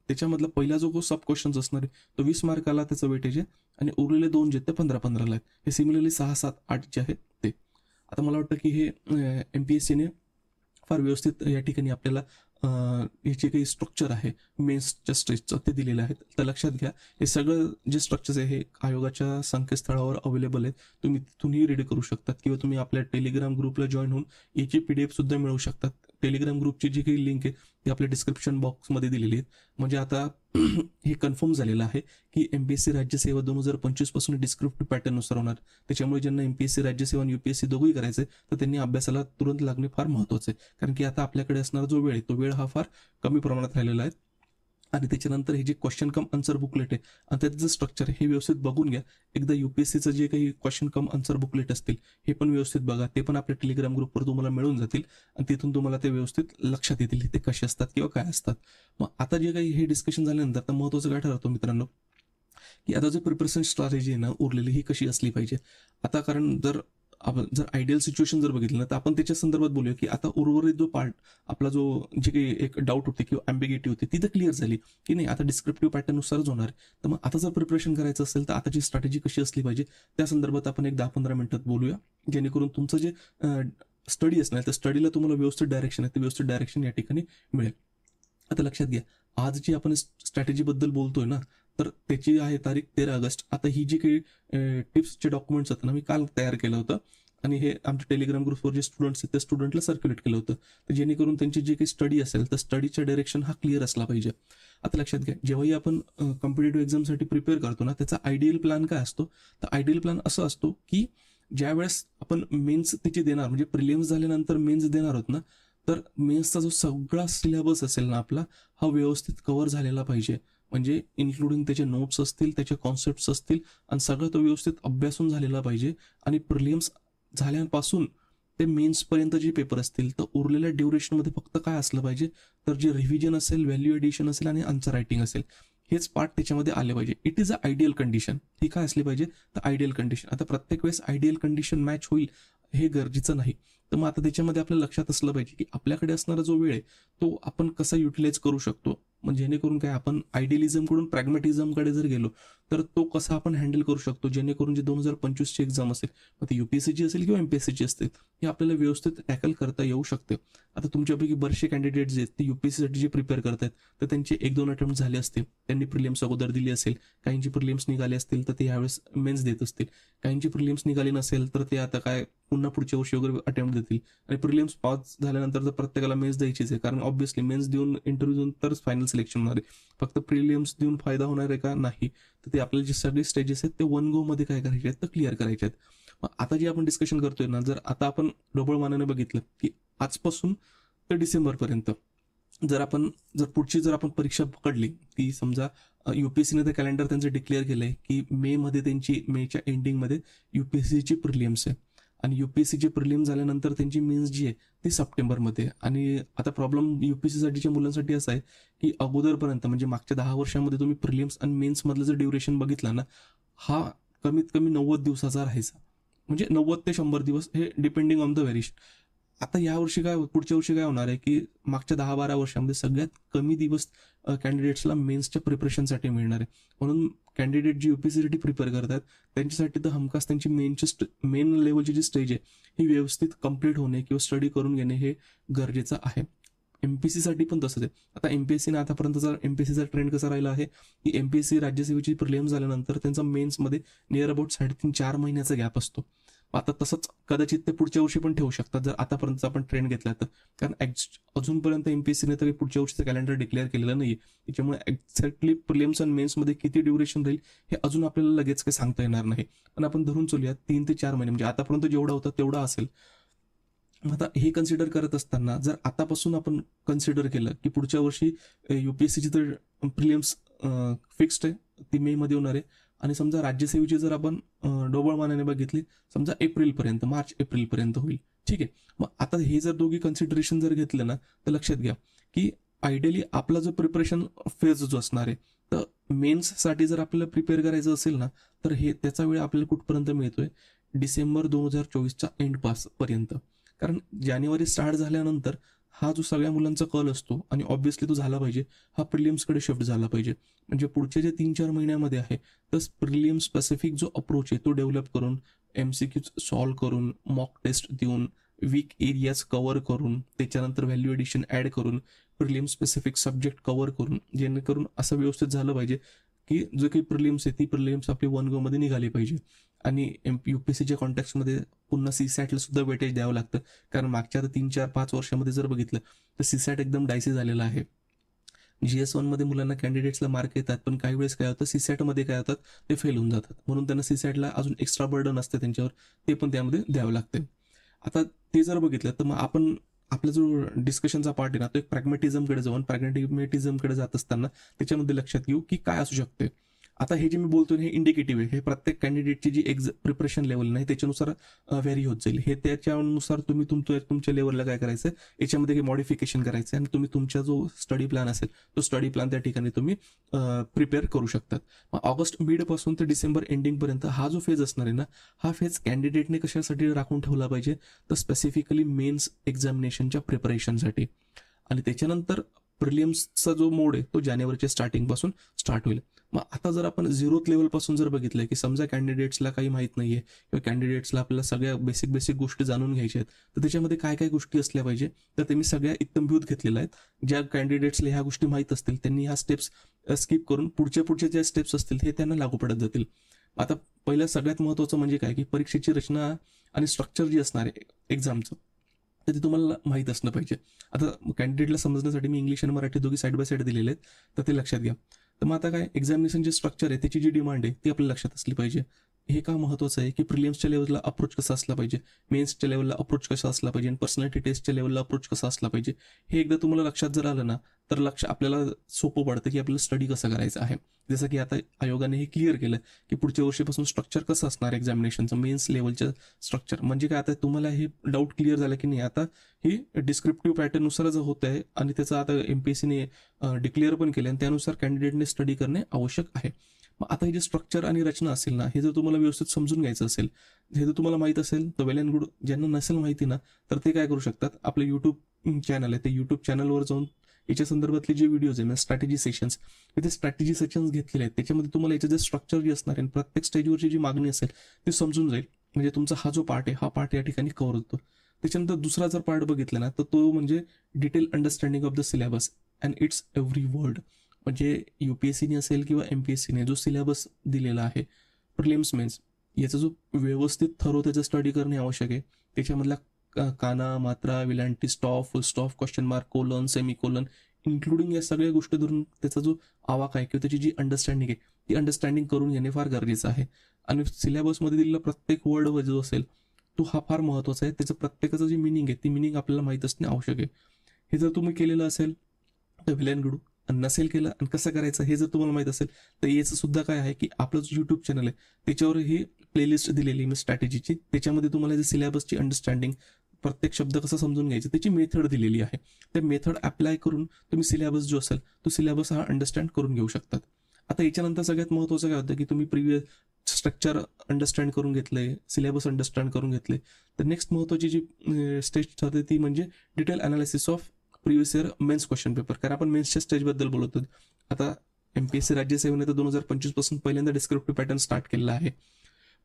त्याच्यामधला पहिला जो सब क्वेश्चन असणार आहे तो 20 मार्काला त्याचं वेटेज आहे आणि उरलेले 2 जे ते 15-15ला आहेत. हे सिमिलरली 6, 7, 8 जे आहेत ते. आता मला वाटतं की हे MPSCने फार व्यवस्थित या ठिकाणी आपल्याला हे जे काही स्ट्रक्चर आहे मेन्सच्या स्टेजचं ते दिलेलं आहे. तर लक्षात घ्या, हे सगळं जे स्ट्रक्चर्स आहे हे आयोगाच्या संकेतस्थळावर अवेलेबल आहेत. तुम्ही तिथूनही रीड करू शकतात किंवा तुम्ही आपल्या टेलिग्राम ग्रुपला जॉईन होऊन याची PDF सुद्धा मिळवू शकतात. टेलिग्राम ग्रुपची जी काही लिंक आहे ती आपल्या डिस्क्रिप्शन बॉक्समध्ये दिलेली आहे. म्हणजे आता हे कन्फर्म झालेलं आहे की MPSC राज्यसेवा 2025 पासून डिस्क्रिप्टिव्ह पॅटर्ननुसार होणार. त्याच्यामुळे ज्यांना MPSC राज्यसेवा आणि UPSC दोघंही करायचं आहे तर त्यांनी अभ्यासाला तुरंत लागणे फार महत्त्वाचं आहे. कारण की आता आपल्याकडे असणारा जो वेळ आहे तो वेळ हा फार कमी प्रमाणात राहिलेला आहे. आणि त्याच्यानंतर हे जे क्वेश्चन कम आन्सर बुकलेट आहे आणि त्याचं जे स्ट्रक्चर आहे हे व्यवस्थित बघून घ्या. एकदा UPSCचं जे काही क्वेश्चन कम आन्सर बुकलेट असतील हे पण व्यवस्थित बघा. ते पण आपल्या टेलिग्राम ग्रुपवर तुम्हाला मिळून जातील आणि तिथून तुम्हाला ते व्यवस्थित लक्षात येतील ते कसे असतात किंवा काय असतात. मग आता जे काही हे डिस्कशन झाल्यानंतर तर महत्त्वाचं काय ठरवतो मित्रांनो की आता जे प्रिपरेशन स्ट्रॅटेजी आहे ना उरलेली ही कशी असली पाहिजे. आता कारण जर आयडियल सिच्युएशन जर बघितलं ना तर आपण त्याच्या संदर्भात बोलूया की आता उर्वरित जो पार्ट आपला जो जे काही एक डाऊट होते किंवा ॲम्बिगिटी होती ती तर क्लिअर झाली की नाही, आता डिस्क्रिप्टिव्ह पॅटर्ननुसारच होणार. तर मग आता जर प्रिपरेशन करायचं असेल तर आताची स्ट्रॅटेजी कशी असली पाहिजे त्या संदर्भात आपण एक 10-15 मिनिटात बोलूया, जेणेकरून तुमचं जे स्टडी असणार त्या स्टडीला तुम्हाला व्यवस्थित डायरेक्शन आहे ते व्यवस्थित डायरेक्शन या ठिकाणी मिळेल. आता लक्षात घ्या, आज जी आपण स्ट्रॅटेजीबद्दल बोलतोय ना तर त्याची आहे तारीख 13 ऑगस्ट. आता ही जी काही टिप्सचे डॉक्युमेंट्स आहेत ना मी काल तयार केलं होतं आणि हे आमच्या टेलिग्राम ग्रुपवर जे स्टुडंट्स आहेत त्या स्टुडंटला सर्क्युलेट केलं होतं. तर जेणेकरून त्यांची जी काही स्टडी असेल तर स्टडीचं डायरेक्शन हा क्लिअर असला पाहिजे. आता लक्षात घ्या, जेव्हाही आपण कॉम्पिटेटिव्ह एक्झामसाठी प्रिपेअर करतो ना त्याचा आयडियल प्लॅन काय असतो, तर आयडियल प्लॅन असं असतो की ज्या वेळेस आपण मेन्स त्याची देणार म्हणजे प्रिलिम्स झाल्यानंतर मेन्स देणार आहोत ना तर मेन्सचा जो सगळा सिलेबस असेल ना आपला हा व्यवस्थित कव्हर झालेला पाहिजे. म्हणजे इन्क्लुडिंग त्याचे नोट्स असतील, त्याचे कॉन्सेप्ट्स असतील आणि सगळं तो व्यवस्थित अभ्यासून झालेला पाहिजे. आणि प्रिलिम्स झाल्यापासून ते मेन्सपर्यंत जे पेपर असतील तर उरलेल्या ड्युरेशनमध्ये फक्त काय असलं पाहिजे तर जे रिव्हिजन असेल, व्हॅल्यू एडिशन असेल आणि आन्सर रायटिंग असेल हेच पार्ट त्याच्यामध्ये आले पाहिजे. It is a ideal condition. ही काय असली पाहिजे तर आयडियल कंडिशन. आता प्रत्येक वेळेस आयडियल कंडिशन मॅच होईल हे गरजेचं नाही. तर मग आता त्याच्यामध्ये आपल्या लक्षात असलं पाहिजे की आपल्याकडे असणारा जो वेळ आहे तो आपण कसा युटिलाइज करू शकतो. म्हणजे जेणेकरून काय आपण आयडियलिझमकडून प्रॅग्मॅटिझमकडे जर गेलो तर तो कसा आपण हँडल करू शकतो, जेणेकरून जे 2025ची एक्झाम असेल मग ती UPSCची असेल किंवा MPSCची असतील हे आपल्याला व्यवस्थित टॅकल करता येऊ शकते. आता तुमच्यापैकी बरेचसे कॅन्डिडेट्स जे आहेत ते UPSCसाठी जे प्रिपेअर करतात तर त्यांचे 1-2 अटेम्प्ट झाले असतील, त्यांनी प्रिलिम्स अगोदर दिली असेल, काहींची प्रिलिम्स निघाली असतील तर ते यावेळेस मेन्स देत असतील, काहींची प्रिलिम्स निघाली नसेल तर ते आता काय पुन्हा पुढच्या वर्षी वगैरे अटेम्प्ट देतील. आणि प्रिलिम्स पास झाल्यानंतर तर प्रत्येकाला मेन्स द्यायचीच आहे, कारण ऑब्व्हियसली मेन्स देऊन इंटरव्ह्यू देऊन तरच फायनल सिलेक्शन होणार आहे. फक्त प्रिलिम्स देऊन फायदा होणार आहे का नाही. तर ते आपल्याला जे सगळे स्टेजेस आहेत ते 1 गो मध्ये काय करायचे आहेत तर क्लिअर करायचे आहेत. मग आता जे आपण डिस्कशन करतोय ना, जर आता आपण ढोबळ मानाने बघितलं की आजपासून तर डिसेंबरपर्यंत जर पुढची आपण परीक्षा पकडली की समजा UPSCने ते कॅलेंडर त्यांचं डिक्लेअर केलंय की मेच्या एंडिंगमध्ये UPSCची प्रिलिम्स आहे आणि UPSCची प्रिलिम्स झाल्यानंतर त्यांची मेन्स जी आहे ती सप्टेंबरमध्ये. आणि आता प्रॉब्लेम UPSCसाठीच्या मुलांसाठी असा आहे की अगोदरपर्यंत म्हणजे मागच्या 10 वर्षांमध्ये तुम्ही प्रिलिम्स आणि मेन्समधलं जर ड्युरेशन बघितलं ना हा कमीत कमी 90 दिवसाचा राहायचा. म्हणजे 90 ते 100 दिवस हे डिपेंडिंग ऑन द व्हेरिएशन. आता पुढच्या वर्षी काय होणार आहे की मागच्या 10-12 वर्षांमध्ये सगळ्यात कमी दिवस कॅन्डिडेट्सला मेन्सच्या प्रिपरेशनसाठी मिळणार आहे. म्हणून कॅन्डिडेट जे UPSCसाठी प्रिपेअर करतात त्यांच्यासाठी तर हमखास त्यांची मेन लेवलची जी स्टेज आहे ही व्यवस्थित कंप्लीट होणे किंवा स्टडी करून घेणे हे गरजेचं आहे. MPSCसाठी पण तसंच आहे. आता MPSCने आतापर्यंतचा MPSCचा ट्रेंड कसा राहिला आहे की MPSC राज्यसेवेची प्रिलिम्स झाल्यानंतर त्यांचा मेन्समध्ये नियर अबाउट 3.5-4 महिन्याचा गॅप असतो. आता तसंच कदाचित ते पुढच्या वर्षी पण ठेवू शकतात जर आतापर्यंत आपण ट्रेंड घेतला तर, कारण अजूनपर्यंत MPSCने तरी पुढच्या वर्षीचं कॅलेंडर डिक्लेअर केलेलं नाही. त्याच्यामुळे एक्झॅक्टली प्रिलिम्स आणि मेन्समध्ये किती ड्युरेशन राहील हे अजून आपल्याला लगेच काही सांगता येणार नाही. पण आपण धरून चलूया 3 ते 4 महिने म्हणजे आतापर्यंत जेवढा होता तेवढा असेल. आता हे कन्सिडर करत असताना जर आतापासून आपण कन्सिडर केलं की पुढच्या वर्षी UPSCची तर प्रिलिम्स फिक्स्ड आहे, ती मेमध्ये होणार आहे, आणि समजा राज्यसेवेची जर आपण ढोबळ मानाने बघितली, समजा एप्रिलपर्यंत, मार्च एप्रिलपर्यंत होईल. ठीक आहे. मग आता हे जर दोघी कन्सिडरेशन जर घेतलं ना, तर लक्षात घ्या की आयडियली आपला जो प्रिपरेशन फेज जो असणार आहे, तर मेन्ससाठी जर आपल्याला प्रिपेअर करायचं असेल ना, तर हे त्याचा वेळ आपल्याला कुठपर्यंत मिळतोय, डिसेंबर 2024च्या पर्यंत. कारण जानेवारी स्टार्ट झाल्यानंतर हा जो सगळ्या मुलांचा कल असतो आणि ऑब्व्हियसली तो झाला पाहिजे, हा प्रिलिम्सकडे शिफ्ट झाला पाहिजे. म्हणजे पुढचे जे 3-4 महिन्यामध्ये आहे, तर प्रिलिम स्पेसिफिक जो अप्रोच आहे तो डेव्हलप करून, MCQ सॉल्व्ह करून, मॉक टेस्ट देऊन, वीक एरियाज कव्हर करून, त्याच्यानंतर व्हॅल्यू एडिशन ॲड करून, प्रिलिम स्पेसिफिक सब्जेक्ट कव्हर करून, जेणेकरून असं व्यवस्थित झालं पाहिजे की जो काही प्रिलिम्स आहे ती प्रिलिम्स आपली 1 गो मध्ये निघाली पाहिजे. आणि UPSCच्या कॉन्टॅक्टमध्ये पुन्हा CSATला सुद्धा वेटेज द्यावं लागतं. कारण मागच्या 3-4-5 वर्षामध्ये जर बघितलं तर CSAT एकदम डायसी झालेला आहे. GS1 मध्ये मुलांना कॅन्डिडेट्सला मार्क येतात, पण काही वेळेस काय होतं, CSAT मध्ये काय होतात, ते फेल होऊन जातात. म्हणून त्यांना CSATला अजून एक्स्ट्रा बर्डन असते त्यांच्यावर, ते पण त्यामध्ये द्यावं लागते. आता ते जर बघितलं तर मग आपण आपला जो डिस्कशनचा पार्ट आहे ना, तो एक प्रॅग्मॅटिझमकडे जाऊन, प्रॅग्मॅटिझमकडे जात असताना त्याच्यामध्ये लक्षात घेऊ की काय असू शकते. आता हे जे मी बोलतोय हे इंडिकेटिव्ह आहे, हे प्रत्येक कॅन्डिडेटची जी प्रिपरेशन लेवल नाही त्याच्यानुसार व्हॅरी होत जाईल. हे त्याच्यानुसार तुम्ही तुमच्या लेवलला काय करायचं, याच्यामध्ये काही मॉडिफिकेशन करायचं आणि तुम्ही तुमचा जो स्टडी प्लॅन असेल तो स्टडी प्लॅन त्या ठिकाणी तुम्ही प्रिपेअर करू शकतात. मग ऑगस्ट मिडपासून ते डिसेंबर एंडिंगपर्यंत हा जो फेज असणार आहे ना, हा फेज कॅन्डिडेटने कशासाठी राखून ठेवला पाहिजे, तर स्पेसिफिकली मेन्स एक्झामिनेशनच्या प्रिपरेशनसाठी. आणि त्याच्यानंतर प्रिलिम्सचा जो मोड आहे तो जानेवारीच्या स्टार्टिंगपासून स्टार्ट होईल. मग आता जर आपण 0th लेवलपासून जर बघितलंय की समजा कॅन्डिडेट्सला काही माहीत नाहीये किंवा कॅन्डिडेट्सला आपल्याला सगळ्या बेसिक गोष्टी जाणून घ्यायच्या आहेत, तर त्याच्यामध्ये काय काय गोष्टी असल्या पाहिजे, तर ते मी सगळ्या इत्तंभूत घेतलेल्या आहेत. ज्या कॅन्डिडेट्सला ह्या गोष्टी माहीत असतील त्यांनी ह्या स्टेप्स स्किप करून पुढचे ज्या स्टेप्स असतील हे त्यांना लागू पडत जातील. आता पहिलं सगळ्यात महत्त्वाचं म्हणजे काय की परीक्षेची रचना आणि स्ट्रक्चर जी असणार आहे एक्झामचं, तर ते तुम्हाला माहीत असणं पाहिजे. आता कॅन्डिडेटला समजण्यासाठी मी इंग्लिश आणि मराठी दोघी साईड बाय साईड दिलेले आहेत, तर ते लक्षात घ्या. तर मग आता काय एक्झामिनेशन जे स्ट्रक्चर आहे त्याची जी डिमांड आहे ती आपल्या लक्षात असली पाहिजे. हे का महत्त्वाचं आहे की प्रिलिम्सच्या लेवलला अप्रोच कसा असला पाहिजे, मेन्सच्या लेवलला अप्रोच कसा असला पाहिजे आणि पर्सनॅलिटी टेस्टच्या लेवलला अप्रोच कसा असला पाहिजे, हे एकदा तुम्हाला लक्षात जर आलं ना, तर आपल्याला सोपं पडतं की आपल्याला स्टडी कसं करायचं आहे. जसं की आता आयोगाने हे क्लिअर केलं की पुढच्या वर्षीपासून स्ट्रक्चर कसं असणार एक्झामिनेशनचं, मेन्स लेवलचं स्ट्रक्चर. म्हणजे काय, आता तुम्हाला हे डाऊट क्लिअर झालं की नाही, आता ही डिस्क्रिप्टिव्ह पॅटर्ननुसारच होत आहे आणि त्याचं आता MPSCने डिक्लेअर पण केलं आणि त्यानुसार कॅन्डिडेटने स्टडी करणे आवश्यक आहे. मग आता हे जे स्ट्रक्चर आणि रचना असेल ना, हे जर तुम्हाला व्यवस्थित समजून घ्यायचं असेल, हे जर तुम्हाला माहीत असेल तर वेल अँड गुड. ज्यांना नसेल माहिती ना, तर ते काय करू शकतात, आपलं यूट्यूब चॅनल आहे, ते यूट्यूब चॅनलवर जाऊन याच्या संदर्भातले जे व्हिडिओज आहे, स्ट्रॅटेजी सेशन्स, ते स्ट्रॅटेजी सेशन्स घेतलेले आहेत. त्याच्यामध्ये तुम्हाला याचं जे स्ट्रक्चर जे असणार आहे, प्रत्येक स्टेजवरची जी मागणी असेल ती समजून जाईल. म्हणजे तुमचा हा जो पार्ट आहे, हा पार्ट या ठिकाणी कव्हर होतो. त्याच्यानंतर दुसरा जर पार्ट बघितला ना, तर तो म्हणजे detail understanding of the syllabus and it's every word. म्हणजे UPSCने असेल किंवा MPSCने जो सिलेबस दिलेला आहे प्रिलिम्स मेन्स, याचा जो व्यवस्थित थरो त्याचं स्टडी करणे आवश्यक आहे. त्याच्यामधला काना, मात्रा, विलांटी, stop, full stop, question mark, colon, semicolon, including या सगळ्या गोष्टी धरून त्याचा जो आवाका आहे किंवा त्याची जी अंडरस्टँडिंग आहे ती अंडरस्टँडिंग करून घेणे फार गरजेचं आहे. आणि सिलेबसमध्ये दिलेला प्रत्येक वर्ड जो असेल तो हा फार महत्त्वाचा आहे. त्याचं प्रत्येकाचं जी मिनिंग आहे ती मिनिंग आपल्याला माहीत असणे आवश्यक आहे. हे जर तुम्ही केलेलं असेल तर वेल अँड गुड. नसेल केलं आणि कसं करायचं हे जर तुम्हाला माहीत असेल तर याचं सुद्धा काय आहे की आपलं जो यूट्यूब चॅनल आहे त्याच्यावर ही प्लेलिस्ट दिलेली मी स्ट्रॅटेजीची, त्याच्यामध्ये तुम्हाला जे सिलेबसची अंडरस्टँडिंग, प्रत्येक शब्द कसा समजून घ्यायचा त्याची मेथड दिलेली आहे. त्या मेथड अप्लाय करून तुम्ही सिलेबस जो असेल तो सिलेबस हा अंडरस्टँड करून घेऊ शकतात. आता याच्यानंतर सगळ्यात महत्त्वाचं काय होतं की तुम्ही प्रिव्हियस स्ट्रक्चर अंडरस्टँड करून घेतलंय, सिलेबस अंडरस्टँड करून घेतले, तर नेक्स्ट महत्त्वाची जी स्टेज ठरते ती म्हणजे detail analysis of previous year mains question paper. कारण आपण मेन्सच्या स्टेजबद्दल बोलत होतो. आता MPSC राज्यसेवेने तर 2025 पासून पहिल्यांदा डिस्क्रिप्टिव्ह पॅटर्न स्टार्ट केलेला आहे,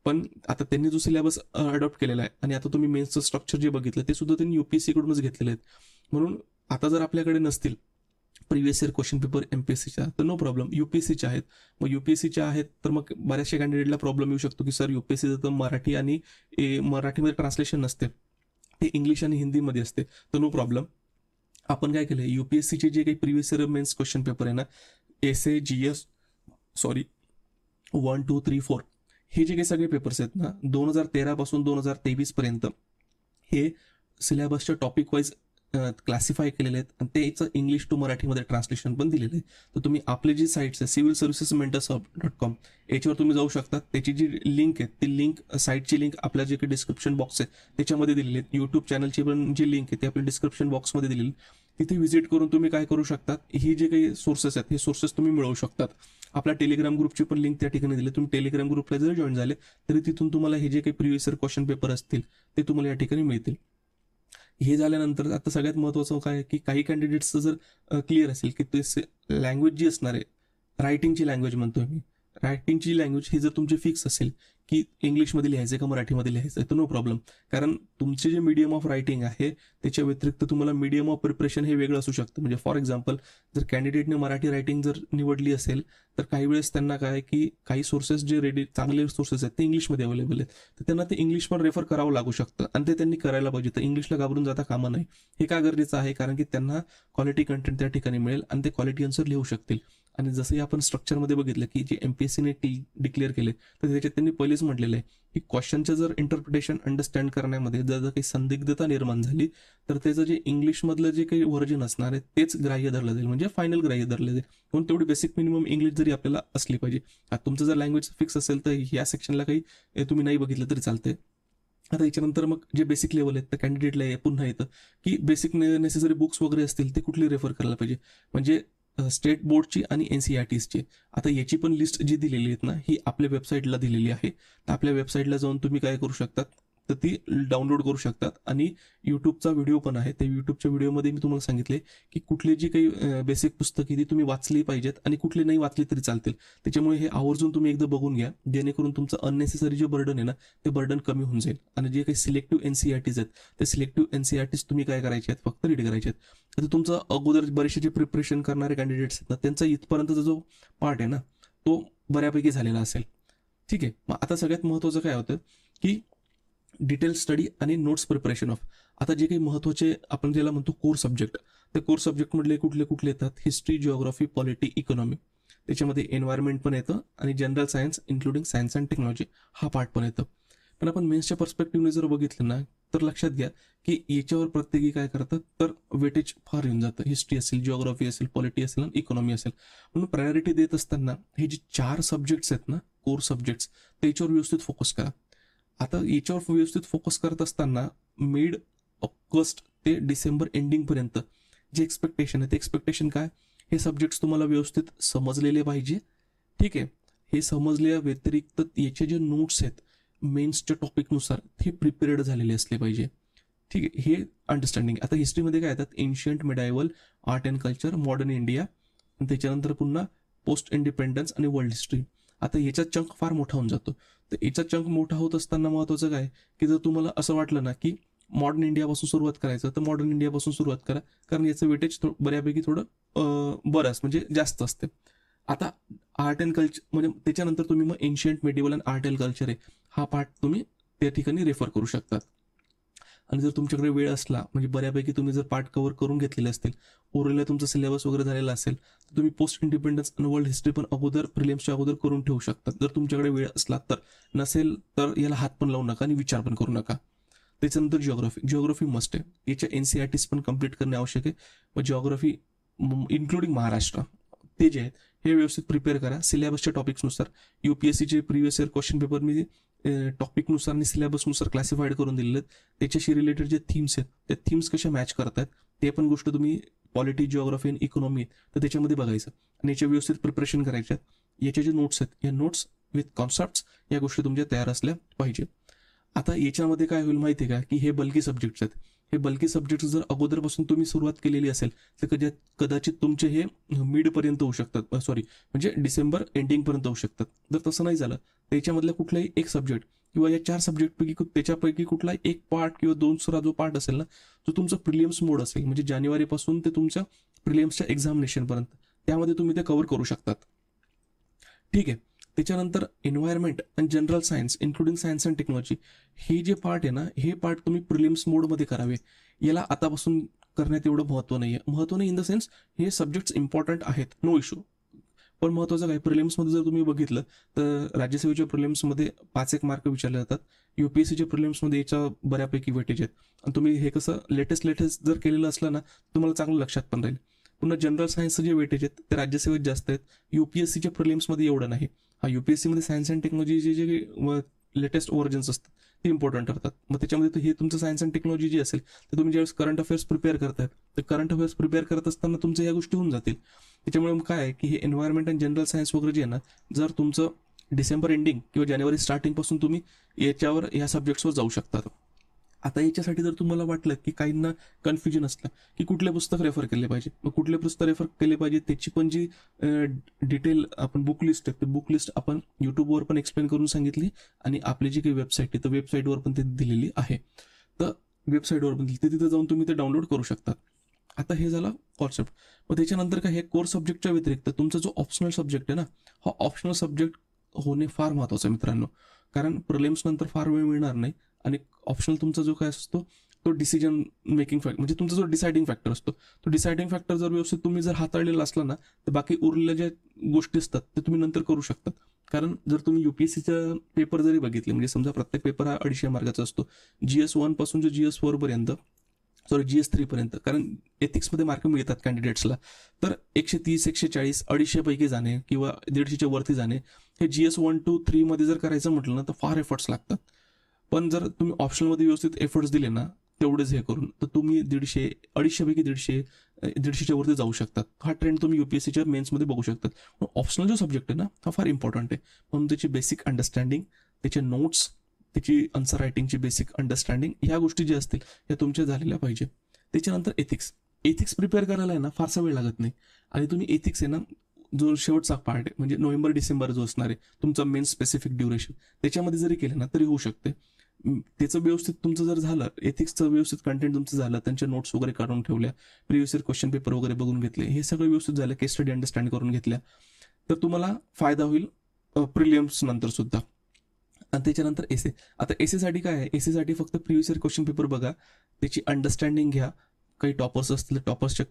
पण आता त्यांनी जो सिलेबस अडॉप्ट केलेला आहे आणि आता तुम्ही मेन्सचं स्ट्रक्चर जे बघितलं ते सुद्धा त्यांनी UPSC कडूनच घेतलेले आहेत. म्हणून आता जर आपल्याकडे नसतील प्रिव्हियस इयर क्वेश्चन पेपर MPSCच्या तर नो प्रॉब्लेम, UPSCच्या आहेत. मग UPSCच्या आहेत तर मग बऱ्याचशा कॅन्डिडेटला प्रॉब्लेम येऊ शकतो की सर UPSCचं तर मराठी आणि मराठीमध्ये ट्रान्सलेशन नसते, ते इंग्लिश आणि हिंदीमध्ये असते. तर नो प्रॉब्लेम, आपण काय केलं, UPSCचे जे काही previous year mains question paper आहे ना, SA GS 1, 2, 3, 4 हे जे काही सगळे पेपर्स आहेत ना 2013 पासून 2023 पर्यंत, हे सिलेबसच्या टॉपिक वाईज क्लासिफाय केलेले आहेत आणि त्याचं इंग्लिश टू मराठीमध्ये ट्रान्सलेशन पण दिलेलं आहे. तर तुम्ही आपली जी साईट्स आहे सिव्हिल सर्व्हिसेस mentorshub.com याच्यावर तुम्ही जाऊ शकता. त्याची जी लिंक आहे ती लिंक साईटची लिंक आपल्या जे काही डिस्क्रिप्शन बॉक्स आहे त्याच्यामध्ये दिलेली आहे. यूट्यूब चॅनलची पण जी लिंक आहे ती आपल्या डिस्क्रिप्शन बॉक्समध्ये दिलेली. तिथे व्हिजिट करून तुम्ही काय करू शकतात, ही जे काही सोर्सेस आहेत हे सोर्सेस तुम्ही मिळवू शकतात. आपल्या टेलिग्राम ग्रुपची पण लिंक त्या ठिकाणी दिली. तुम्ही टेलिग्राम ग्रुपला जर जॉईन झाले तरी तिथून तुम्हाला हे जे काही प्रिव्हियस इयर क्वेश्चन पेपर असतील ते तुम्हाला या ठिकाणी मिळतील. हे झाल्यानंतर आता सगळ्यात महत्त्वाचं काय आहे की काही कॅन्डिडेट्सचं जर क्लिअर असेल की ते लँग्वेज जी असणार आहे, रायटिंगची लँग्वेज म्हणतोय मी, रायटिंगची लँग्वेज ही जर तुमची फिक्स असेल की इंग्लिशमध्ये लिहायचं का मराठीमध्ये लिहायचं आहे तर नो प्रॉब्लेम. कारण तुमचे जे मीडियम ऑफ रायटिंग आहे त्याच्या व्यतिरिक्त तुम्हाला मीडियम ऑफ प्रिपरेशन हे वेगळं असू शकतं. म्हणजे फॉर एक्झाम्पल जर कॅन्डिडेटने मराठी रायटिंग जर निवडली असेल तर काही वेळेस त्यांना काय की काही सोर्सेस जे चांगले सोर्सेस आहेत ते इंग्लिशमध्ये अवेलेबल आहेत, तर त्यांना ते इंग्लिश पण रेफर करावं लागू शकतं आणि ते त्यांनी करायला पाहिजे. तर इंग्लिशला घाबरून जाता कामा नाही. हे का गरजेचं आहे, कारण की त्यांना क्वालिटी कंटेंट त्या ठिकाणी मिळेल आणि ते क्वालिटी आन्सर लिहू शकतील. आणि जसंही आपण स्ट्रक्चरमध्ये बघितलं की जे एमपीएससीने डिक्लेअर केले तर त्याच्यात त्यांनी पहिलेच म्हटलेलं आहे की क्वेश्चनचं जर इंटरप्रिटेशन अंडरस्टँड करण्यामध्ये जर काही संदिग्धता निर्माण झाली तर त्याचं जे इंग्लिशमधलं जे काही व्हर्जन असणार आहे तेच ग्राह्य धरलं जाईल, म्हणजे फायनल ग्राह्य धरलं जाईल. म्हणून तेवढी बेसिक मिनिमम इंग्लिश जरी आपल्याला असली पाहिजे. आता तुमचं जर लँग्वेज फिक्स असेल तर या सेक्शनला काही तुम्ही नाही बघितलं तरी चालतंय. आता याच्यानंतर मग जे बेसिक लेवल आहेत तर कॅन्डिडेटला पुन्हा येतं की बेसिक नेसेसरी बुक्स वगैरे असतील ते कुठली रेफर करायला पाहिजे. म्हणजे स्टेट बोर्डची आणि NCERTची. आता याची पण लिस्ट जी दिलेली आहेत ना ही आपल्या वेबसाईटला दिलेली आहे. तर आपल्या वेबसाईटला जाऊन तुम्ही काय करू शकतात तर ती डाउनलोड करू शकतात. आणि यूट्यूबचा व्हिडिओ पण आहे. त्या यूट्यूबच्या व्हिडिओमध्ये मी तुम्हाला सांगितले की कुठली जी काही बेसिक पुस्तकं ती तुम्ही वाचली पाहिजेत आणि कुठली नाही वाचली तरी चालतील. त्याच्यामुळे हे आवर्जून तुम्ही एकदा बघून घ्या, जेणेकरून तुमचं अननेसेसरी जे बर्डन आहे ना ते बर्डन कमी होऊन जाईल. आणि जे काही सिलेक्टिव्ह NCERTs आहेत ते सिलेक्टिव्ह NCERTs तुम्ही काय करायचे आहेत, फक्त रीड करायचे आहेत. आता तुमचं अगोदर बरेचसे जे प्रिपरेशन करणारे कॅन्डिडेट्स आहेत ना त्यांचा इथपर्यंतचा जो पार्ट आहे ना तो बऱ्यापैकी झालेला असेल. ठीक आहे. मग आता सगळ्यात महत्त्वाचं काय होतं की डिटेल स्टडी आणि नोट्स प्रिपरेशन ऑफ. आता जे काही महत्त्वाचे आपण ज्याला म्हणतो कोर सब्जेक्ट, ते कोर सब्जेक्टमधले कुठले कुठले येतात, हिस्ट्री, जिओग्राफी, पॉलिटी, इकॉनॉमी. त्याच्यामध्ये एन्व्हायरमेंट पण येतं आणि general science including science and technology हा पार्ट पण येतं. पण आपण मेन्सच्या पर्स्पेक्टिव्हने जर बघितलं ना तर लक्षात घ्या की याच्यावर प्रत्येकी काय करतात तर वेटेज फार येऊन जातं. हिस्ट्री असेल, जिओग्राफी असेल, पॉलिटी असेल आणि इकॉनॉमी असेल. म्हणून प्रायोरिटी देत असताना हे जे 4 सब्जेक्ट्स आहेत ना कोर सब्जेक्ट्स त्याच्यावर व्यवस्थित फोकस करा. आता याच्यावर व्यवस्थित फोकस करत असताना मिड ऑगस्ट ते डिसेंबर एंडिंगपर्यंत जे एक्सपेक्टेशन आहे ते एक्सपेक्टेशन काय, हे सब्जेक्ट्स तुम्हाला व्यवस्थित समजलेले पाहिजे. ठीक आहे. हे समजल्या व्यतिरिक्त याचे जे नोट्स आहेत मेन्सच्या टॉपिकनुसार हे प्रिपेअर्ड झालेले असले पाहिजे. ठीक आहे. हे अंडरस्टँडिंग. आता हिस्ट्रीमध्ये काय येतात, ancient, medieval, art and culture, modern India, त्याच्यानंतर पुन्हा पोस्ट इंडिपेंडन्स आणि वर्ल्ड हिस्ट्री. आता याचा चंक फार मोठा होऊन जातो. तर याचा चंक मोठा होत असताना महत्त्वाचं काय की जर तुम्हाला असं वाटलं ना की मॉडर्न इंडियापासून सुरुवात करायचं तर मॉडर्न इंडियापासून सुरुवात करा, कारण याचं वेटेज बऱ्यापैकी थोडं बरंच म्हणजे जास्त असते. आता आर्ट अँड कल्चर म्हणजे त्याच्यानंतर तुम्ही मग एन्शियंट, मेडिवल आणि आर्ट अँड कल्चर आहे हा पार्ट तुम्ही त्या ठिकाणी रेफर करू शकतात. आणि जर तुमच्याकडे वेळ असला म्हणजे बऱ्यापैकी तुम्ही जर पार्ट कव्हर करून घेतलेले असतील, ओरलला तुमचा सिलेबस वगैरे झालेला असेल तर तुम्ही पोस्ट इंडिपेंडन्स आणि वर्ल्ड हिस्ट्री पण अगोदर प्रिलिम्सच्या अगोदर करून ठेवू शकतात जर तुमच्याकडे वेळ असला तर. नसेल तर याला हात पण लावू नका आणि विचार पण करू नका. त्याच्यानंतर जिओग्राफी मस्ट आहे. याच्या NCERTs पण कम्प्लीट करणे आवश्यक आहे. मग जिओग्राफी इन्क्लुडिंग महाराष्ट्र ते जे आहेत हे व्यवस्थित प्रिपेअर करा सिलेबसच्या टॉपिक्सनुसार. UPSCचे प्रिव्हियस इयर क्वेश्चन पेपर मी टॉपिकनुसार आणि सिलेबसनुसार क्लासिफाईड करून दिलेले आहेत. त्याच्याशी रिलेटेड जे थीम्स आहेत त्या थीम्स कशा मॅच करतात ते पण गोष्ट तुम्ही पॉलिटी, जिओग्राफी आणि इकॉनॉमी तर त्याच्यामध्ये बघायचं आणि याच्या व्यवस्थित प्रिपरेशन करायच्यात. याचे जे नोट्स आहेत या नोट्स विथ कॉन्सेप्ट्स या गोष्टी तुमच्या तयार असल्या पाहिजे. आता याच्यामध्ये काय होईल माहिती आहे का की हे बल्की सब्जेक्ट्स आहेत. हे बल्की सब्जेक्ट्स जर अगोदरपासून तुम्ही सुरुवात केलेली असेल तर कदाचित तुमचे हे मिडपर्यंत होऊ शकतात, म्हणजे डिसेंबर एंडिंगपर्यंत होऊ शकतात. जर तसं नाही झालं तर याच्यामधला कुठलाही एक सब्जेक्ट किंवा या 4 सब्जेक्टपैकी त्याच्यापैकी कुठलाही एक पार्ट किंवा दुसरा जो पार्ट असेल ना तो तुमचा प्रिलिम्स मोड असेल, म्हणजे जानेवारीपासून ते तुमच्या प्रिलिम्सच्या एक्झामिनेशनपर्यंत त्यामध्ये तुम्ही ते कव्हर करू शकतात. ठीक आहे. त्याच्यानंतर एन्व्हायरमेंट आणि general science including science and technology हे जे पार्ट आहे ना हे पार्ट तुम्ही प्रिलिम्स मोडमध्ये करावे. याला आतापासून करण्यात एवढं महत्त्व नाही आहे. महत्त्व नाही इन द सेन्स हे सब्जेक्ट्स इम्पॉर्टंट आहेत, नो इश्यू, पण महत्त्वाचं काय, प्रिलिम्समध्ये जर तुम्ही बघितलं तर राज्यसेवेच्या प्रिलिम्समध्ये 5-1 मार्क विचारले जातात. UPSCच्या प्रिलिम्समध्ये याच्या बऱ्यापैकी वेटेज आहेत. आणि तुम्ही हे कसं लेटेस्ट जर केलेलं असलं ना, तुम्हाला चांगलं लक्षात पण राहील. पुन्हा जनरल सायन्सचं जे वेटेज आहेत ते राज्यसेवेत जास्त आहेत, UPSCच्या प्रिलिम्समध्ये एवढं नाही. UPSCमध्ये सायन्स अँड टेक्नॉलॉजी जे लेटेस्ट व्हर्जन्स असतात ते इम्पॉर्टंट ठरतात. मग त्याच्यामध्ये हे तुमचं सायन्स अँड टेक्नॉलॉजी जे असेल ते तुम्ही ज्यावेळेस करंट अफेअर्स प्रिपेअर करतायत, तर करंट अफेअर्स प्रिपेअर करत असताना तुमच्या या गोष्टी होऊन जातील. त्याच्यामुळे काय आहे की हे एन्व्हायरमेंट अँड जनरल सायन्स वगैरे जे आहे ना, जर तुमचं डिसेंबर एंडिंग किंवा जानेवारी स्टार्टिंगपासून तुम्ही याच्यावर ह्या सब्जेक्ट्सवर जाऊ शकतात. आता याच्यासाठी जर तुम्हाला वाटलं की काहींना कन्फ्युजन असलं की कुठले पुस्तक रेफर केले पाहिजे, मग कुठले पुस्तक रेफर केले पाहिजे त्याची पण जी डिटेल आपण बुक लिस्ट आहे, ते बुक लिस्ट आपण यूट्यूबवर पण एक्सप्लेन करून सांगितली आणि आपली जी काही वेबसाईट आहे तर वेबसाईटवर पण ते दिलेली आहे. तर वेबसाईटवर पण दिली, तिथे जाऊन तुम्ही ते डाउनलोड करू शकता. आता हे झालं कॉन्सेप्ट. मग त्याच्यानंतर काय, हे कोर सब्जेक्टच्या व्यतिरिक्त तुमचा जो ऑप्शनल सब्जेक्ट आहे ना, हा ऑप्शनल सब्जेक्ट होणे फार महत्त्वाचं आहे मित्रांनो. कारण प्रिलिम्स नंतर फार वेळ मिळणार नाही आणि ऑप्शनल तुमचा जो काय असतो तो डिसिजन मेकिंग फॅक्टर, म्हणजे तुमचा जो डिसाइडिंग फॅक्टर असतो, तो डिसाइडिंग फॅक्टर जर व्यवस्थित तुम्ही जर हाताळलेला असला ना, तर बाकी उरलेल्या ज्या गोष्टी असतात ते तुम्ही नंतर करू शकतात. कारण जर तुम्ही UPSCचा पेपर जरी बघितले, म्हणजे समजा प्रत्येक पेपर हा 250 मार्काचा असतो, GS1 पासून जो GS4 पर्यंत, सॉरी GS3 पर्यंत, कारण एथिक्समध्ये मार्क मिळतात कॅन्डिडेट्सला, तर 130, 140, 250 पैकी जाणे किंवा 150च्या वरती जाणे हे GS1 to 3 मध्ये जर करायचं म्हटलं ना तर फार एफर्ट्स लागतात. पण जर तुम्ही ऑप्शनलमध्ये व्यवस्थित एफर्ट्स दिले ना, तेवढेच हे करून, तर तुम्ही 150, 250 पैकी 150च्या वरती जाऊ शकतात. हा ट्रेंड तुम्ही UPSCच्या मेन्समध्ये बघू शकतात. पण ऑप्शनल जो सब्जेक्ट आहे ना, हा फार इम्पॉर्टंट आहे. म्हणून त्याची बेसिक अंडरस्टँडिंग, त्याचे नोट्स, त्याची आन्सर रायटिंगची बेसिक अंडरस्टँडिंग, ह्या गोष्टी ज्या असतील ह्या तुमच्या झालेल्या पाहिजे. त्याच्यानंतर एथिक्स प्रिपेअर करायला आहे ना फारसा वेळ लागत नाही. आणि तुम्ही एथिक्स आहे ना, जो शेवटचा पार्ट आहे म्हणजे नोव्हेंबर-डिसेंबर जो असणार आहे तुमचा मेन स्पेसिफिक ड्युरेशन, त्याच्यामध्ये जरी केलं ना तरी होऊ शकते. त्याचं व्यवस्थित तुमचं जर झालं, एथिक्सचं व्यवस्थित कंटेंट तुमचं झालं, त्यांच्या नोट्स वगैरे काढून ठेवल्या, प्रिव्हियस इयर क्वेश्चन पेपर वगैरे बघून घेतले, हे सगळं व्यवस्थित झालं, केस स्टडी अंडरस्टँड करून घेतल्या, तर तुम्हाला फायदा होईल प्रिलिम्स नंतर सुद्धा. आणि त्याच्यानंतर एसे. आता एसेसाठी काय आहे, एसेसाठी फक्त प्रिव्हियस इयर क्वेश्चन पेपर बघा, त्याची अंडरस्टँडिंग घ्या. काही टॉपर्स असतील टॉपर्सचे